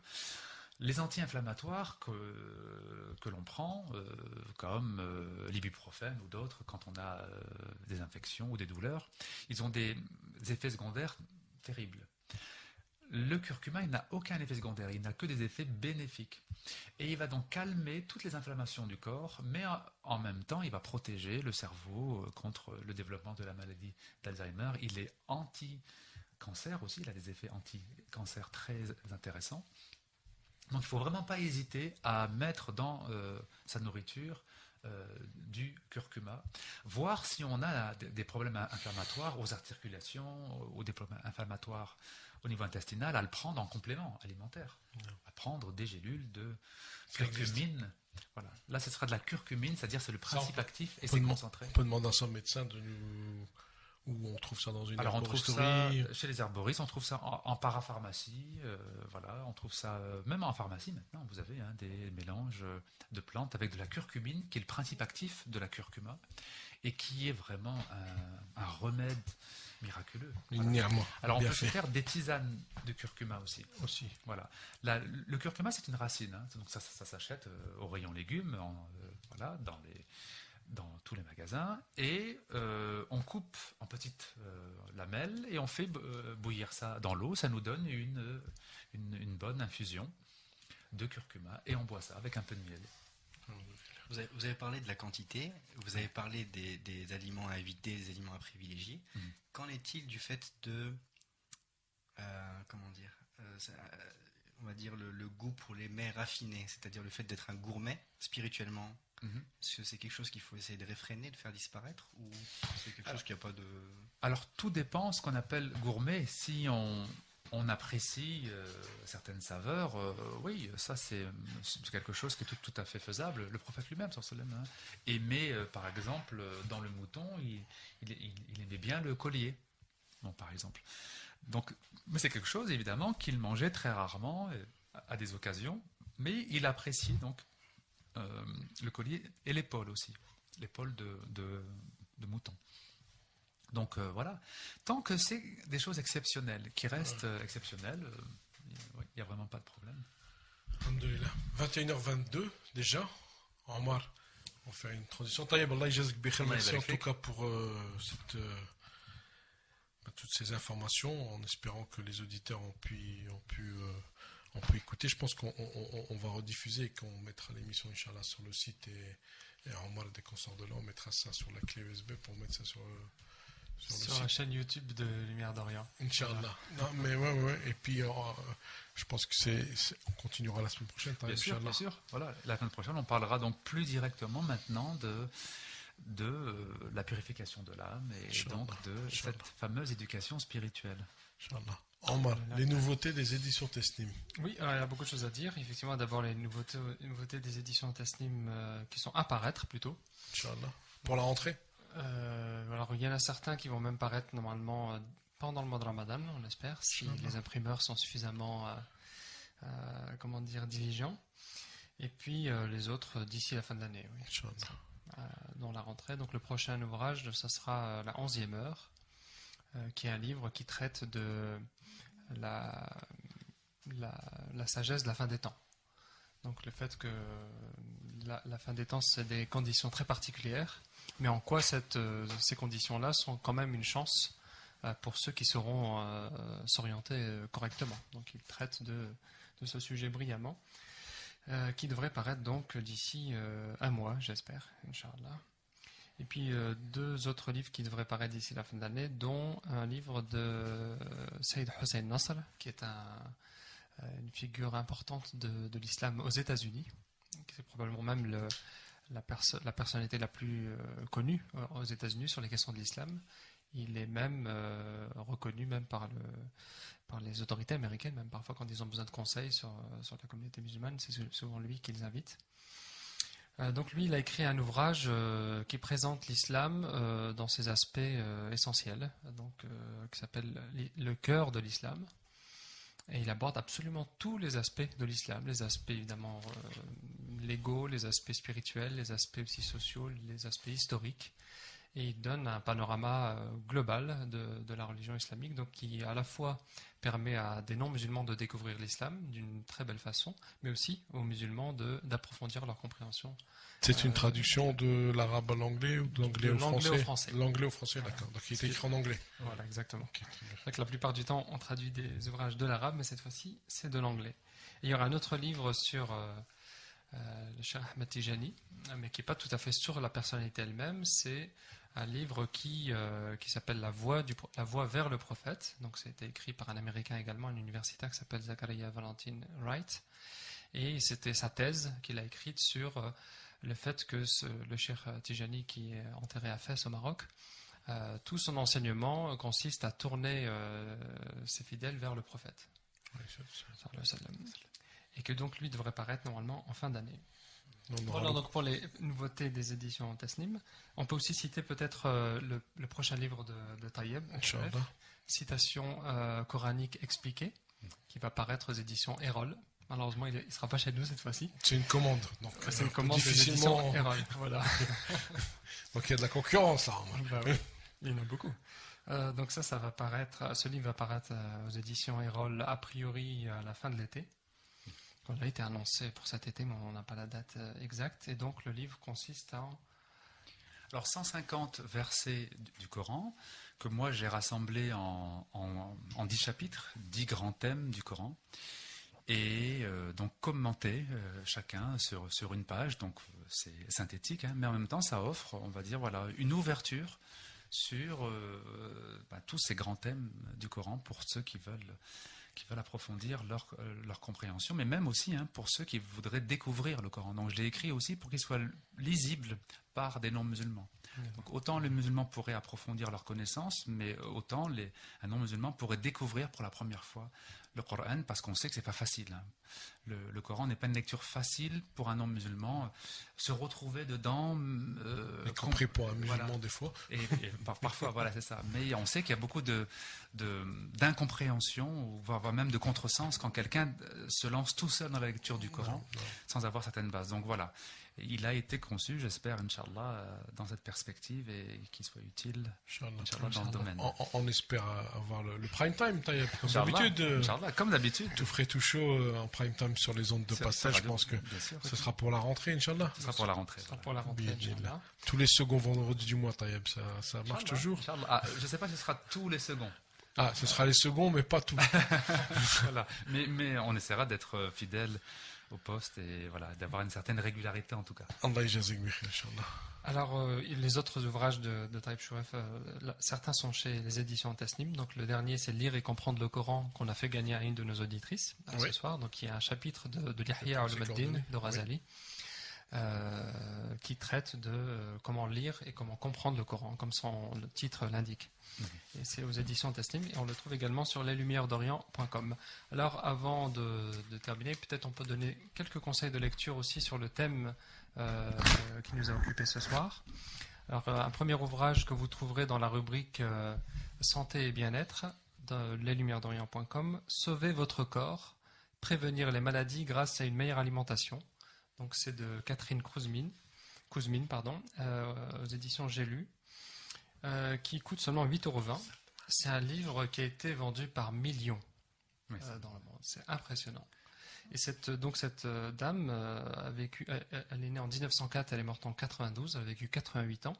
les anti-inflammatoires que l'on prend, comme l'ibuprofène ou d'autres, quand on a des infections ou des douleurs, ils ont des effets secondaires terribles. Le curcuma, il n'a aucun effet secondaire, il n'a que des effets bénéfiques. Et il va donc calmer toutes les inflammations du corps, mais en même temps, il va protéger le cerveau contre le développement de la maladie d'Alzheimer. Il est anti-cancer aussi, il a des effets anti-cancer très intéressants. Donc il ne faut vraiment pas hésiter à mettre dans sa nourriture du curcuma, voir si on a des problèmes inflammatoires aux articulations ou des problèmes inflammatoires au niveau intestinal, à le prendre en complément alimentaire, à prendre des gélules de curcumine. Voilà. Là, ce sera de la curcumine, c'est-à-dire c'est le principe actif et c'est concentré. On peut demander à son médecin de nous... Où on trouve ça dans une Alors herboristerie. on trouve ça chez les herboristes, on trouve ça en parapharmacie, on trouve ça même en pharmacie maintenant. Vous avez des mélanges de plantes avec de la curcumine, qui est le principe actif de la curcuma, et qui est vraiment un remède miraculeux. Voilà. Alors on peut faire des tisanes de curcuma aussi. Voilà. Le curcuma, c'est une racine, donc ça s'achète au rayon légumes, dans tous les magasins, et on coupe en petites lamelles et on fait bouillir ça dans l'eau. Ça nous donne une bonne infusion de curcuma et on boit ça avec un peu de miel. Vous avez parlé de la quantité, vous avez parlé des aliments à éviter, des aliments à privilégier. Qu'en est-il du fait de on va dire le goût pour les mets raffinés, c'est-à-dire le fait d'être un gourmet spirituellement? Est-ce que c'est quelque chose qu'il faut essayer de réfréner, de faire disparaître, ou c'est quelque chose qui n'a pas de... Alors tout dépend ce qu'on appelle gourmet. Si on apprécie certaines saveurs, oui, ça c'est quelque chose qui est tout à fait faisable. Le prophète lui-même, aimait par exemple dans le mouton, il aimait bien le collier, bon, par exemple. Donc, mais c'est quelque chose, évidemment, qu'il mangeait très rarement, à des occasions, mais il appréciait donc le collier et l'épaule aussi, l'épaule de mouton. Donc voilà, tant que c'est des choses exceptionnelles, qui restent exceptionnelles, il n'y a vraiment pas de problème. Alhamdulillah. 21h22 déjà. Omar, on fait une transition. Taïeb, Allah yajzak bi khair. Merci en tout cas pour toutes ces informations, en espérant que les auditeurs ont pu écouter. Je pense qu'on va rediffuser et qu'on mettra l'émission, Inch'Allah, sur le site et Omar, dès qu'on sort de là, on mettra ça sur la clé USB pour mettre ça sur la chaîne YouTube de Lumière d'Orient. Inch'Allah. Non, mais ouais. Et puis, je pense que on continuera la semaine prochaine. Bien sûr. Voilà, la semaine prochaine, on parlera donc plus directement maintenant de la purification de l'âme et donc de cette fameuse éducation spirituelle. Inch'Allah. Omar, les nouveautés des éditions Tasnim. Oui, il y a beaucoup de choses à dire. Effectivement, d'abord les nouveautés des éditions Tasnim qui sont à paraître plutôt. Inch'Allah. Pour la rentrée. Alors, il y en a certains qui vont même paraître normalement pendant le mois de Ramadan, on espère, si les imprimeurs sont suffisamment diligents. Et puis les autres d'ici la fin de l'année. Oui. Dans la rentrée. Donc le prochain ouvrage, ça sera la 11e heure, qui est un livre qui traite de la sagesse de la fin des temps. Donc le fait que la fin des temps, c'est des conditions très particulières, mais en quoi ces conditions-là sont quand même une chance pour ceux qui sauront s'orienter correctement. Donc il traite de ce sujet brillamment, qui devrait paraître donc d'ici un mois, j'espère, Inch'Allah. Et puis deux autres livres qui devraient paraître d'ici la fin de l'année, dont un livre de Sayyid Hussein Nasr, qui est une figure importante de l'islam aux États-Unis, qui est probablement même la personnalité la plus connue aux États-Unis sur les questions de l'islam. Il est même reconnu même par les autorités américaines, même parfois quand ils ont besoin de conseils sur la communauté musulmane, c'est souvent lui qu'ils invitent. Donc lui, il a écrit un ouvrage qui présente l'islam dans ses aspects essentiels, qui s'appelle Le cœur de l'islam. Et il aborde absolument tous les aspects de l'islam, les aspects évidemment légaux, les aspects spirituels, les aspects aussi sociaux, les aspects historiques. Et il donne un panorama global de la religion islamique, donc qui à la fois permet à des non-musulmans de découvrir l'islam d'une très belle façon, mais aussi aux musulmans d'approfondir leur compréhension. C'est une traduction de l'arabe à l'anglais ou de l'anglais au français? L'anglais au français, d'accord. Donc il est écrit en anglais. Voilà, exactement. Okay, donc, la plupart du temps, on traduit des ouvrages de l'arabe, mais cette fois-ci, c'est de l'anglais. Et il y aura un autre livre sur le Cheikh Ahmed Tijani, mais qui n'est pas tout à fait sur la personnalité elle-même. C'est un livre qui s'appelle la voie vers le prophète. Donc, c'était écrit par un Américain également, un universitaire qui s'appelle Zachariah Valentin Wright. Et c'était sa thèse qu'il a écrite sur le fait que le Cheikh Tijani, qui est enterré à Fès au Maroc, tout son enseignement consiste à tourner ses fidèles vers le prophète. Et que donc lui devrait paraître normalement en fin d'année. Voilà donc pour les nouveautés des éditions Tasnim. On peut aussi citer peut-être le prochain livre de Taïeb, Citation coranique expliquée, qui va paraître aux éditions Erol. Malheureusement, il ne sera pas chez nous cette fois-ci. C'est une commande. Donc c'est une commande des éditions Erol. Voilà. Donc il y a de la concurrence là. Bah, oui. Il y en a beaucoup. Donc ça va paraître. Ce livre va paraître aux éditions Erol a priori à la fin de l'été. Il a été annoncé pour cet été, mais on n'a pas la date exacte. Et donc le livre consiste en... Alors 150 versets du Coran que moi j'ai rassemblés en 10 chapitres, 10 grands thèmes du Coran. Et donc commenter chacun sur une page, donc c'est synthétique, hein, mais en même temps ça offre, on va dire, voilà, une ouverture sur tous ces grands thèmes du Coran pour ceux qui veulent approfondir leur compréhension, mais même aussi pour ceux qui voudraient découvrir le Coran. Donc je l'ai écrit aussi pour qu'il soit lisible par des non-musulmans. Donc autant les musulmans pourraient approfondir leurs connaissances, mais autant un non-musulman pourrait découvrir pour la première fois le Coran, parce qu'on sait que c'est pas facile. Le Coran n'est pas une lecture facile pour un non-musulman. Se retrouver dedans, y compris pour un musulman voilà. Des fois. Et parfois, voilà, c'est ça. Mais on sait qu'il y a beaucoup d'incompréhension, voire même de contresens quand quelqu'un se lance tout seul dans la lecture du Coran sans avoir certaines bases. Donc voilà. Il a été conçu, j'espère, Inch'Allah, dans cette perspective et qu'il soit utile Inch'Allah, dans le domaine. On espère avoir le prime time, Taïeb, comme Inch'Allah, d'habitude. Inch'Allah, comme d'habitude. Tout frais, tout chaud en prime time sur les ondes de passage. Je pense que ce sera pour la rentrée, Inch'Allah. Ce sera pour la rentrée. Inch'Allah. Tous les seconds vendredis du mois, Taïeb, ça marche toujours. Ah, je ne sais pas si ce sera tous les seconds. Ah, ce sera les seconds, mais pas tous. Voilà. Mais on essaiera d'être fidèle au poste et voilà, d'avoir une certaine régularité en tout cas. Allah yajazik bikh, Inch'Allah. Alors, les autres ouvrages de Taïeb Chouref, certains sont chez les éditions Tasnim. Donc, le dernier, c'est Lire et comprendre le Coran, qu'on a fait gagner à une de nos auditrices ce soir. Donc, il y a un chapitre de Yahya al-Maddin de Razali qui traite de comment lire et comment comprendre le Coran, comme le titre l'indique. Et c'est aux éditions Tasnim et on le trouve également sur leslumièresdorient.com. Alors, avant de terminer, peut-être on peut donner quelques conseils de lecture aussi sur le thème qui nous a occupé ce soir. Alors, un premier ouvrage que vous trouverez dans la rubrique Santé et bien-être de leslumièresdorient.com, Sauver votre corps, prévenir les maladies grâce à une meilleure alimentation. Donc, c'est de Catherine Kouzmine, aux éditions J'ai lu, qui coûte seulement 8,20 €. C'est un livre qui a été vendu par millions dans le monde. C'est impressionnant. Et cette dame a vécu, elle est née en 1904, elle est morte en 92, elle a vécu 88 ans.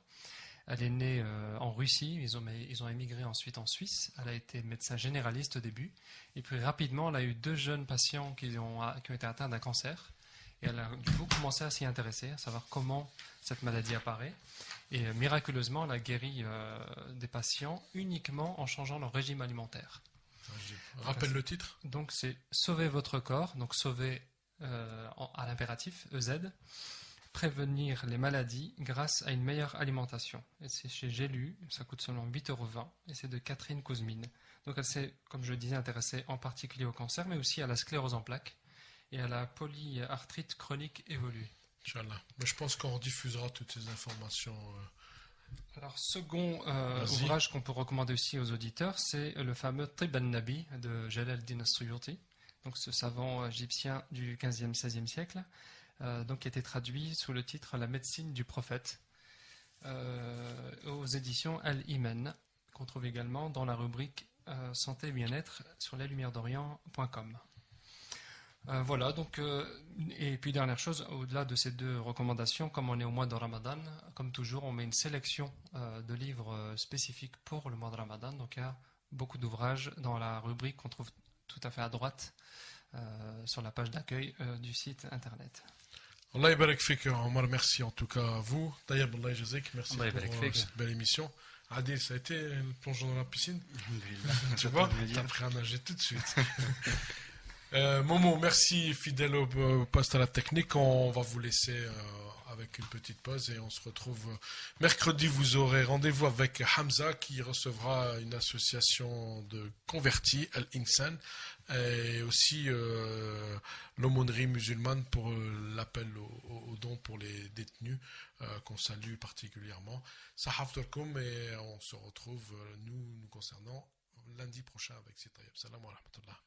Elle est née en Russie, ils ont émigré ensuite en Suisse. Elle a été médecin généraliste au début. Et puis rapidement, elle a eu 2 jeunes patients qui ont été atteints d'un cancer. Et elle a du coup commencé à s'y intéresser, à savoir comment cette maladie apparaît. Et miraculeusement, elle a guéri des patients uniquement en changeant leur régime alimentaire. Rappelle le titre. Donc c'est Sauver votre corps, donc sauver à l'impératif, EZ, prévenir les maladies grâce à une meilleure alimentation. Et c'est chez J'ai lu, ça coûte seulement 8,20 € et c'est de Catherine Kouzmine. Donc elle s'est, comme je le disais, intéressée en particulier au cancer, mais aussi à la sclérose en plaques et à la polyarthrite chronique évoluée. Inch'Allah. Mais je pense qu'on rediffusera toutes ces informations. Alors, second ouvrage qu'on peut recommander aussi aux auditeurs, c'est le fameux Tib al-Nabi de Jalal al-Din as-Suyuti, donc ce savant égyptien du 15e, 16e siècle, donc qui a été traduit sous le titre La médecine du prophète, aux éditions Al-Iman, qu'on trouve également dans la rubrique Santé et bien-être sur leslumièresdorient.com. Voilà, donc, et puis dernière chose, au-delà de ces 2 recommandations, comme on est au mois de Ramadan, comme toujours, on met une sélection de livres spécifiques pour le mois de Ramadan. Donc il y a beaucoup d'ouvrages dans la rubrique qu'on trouve tout à fait à droite sur la page d'accueil du site internet. Allah yabarak fik, Omar, merci en tout cas à vous. Taïeb, Allah yajazik, merci pour cette belle émission. Adil, ça a été le plongeon dans la piscine. Tu vois, t'as appris à nager tout de suite. Momo, merci, fidèle au poste à la technique. On va vous laisser avec une petite pause et on se retrouve mercredi. Vous aurez rendez-vous avec Hamza qui recevra une association de convertis, Al-Insan, et aussi l'aumônerie musulmane pour l'appel aux dons pour les détenus qu'on salue particulièrement. Sahafturkum, et on se retrouve nous concernant lundi prochain avec Sitaïeb. Salam wa rahmatullah.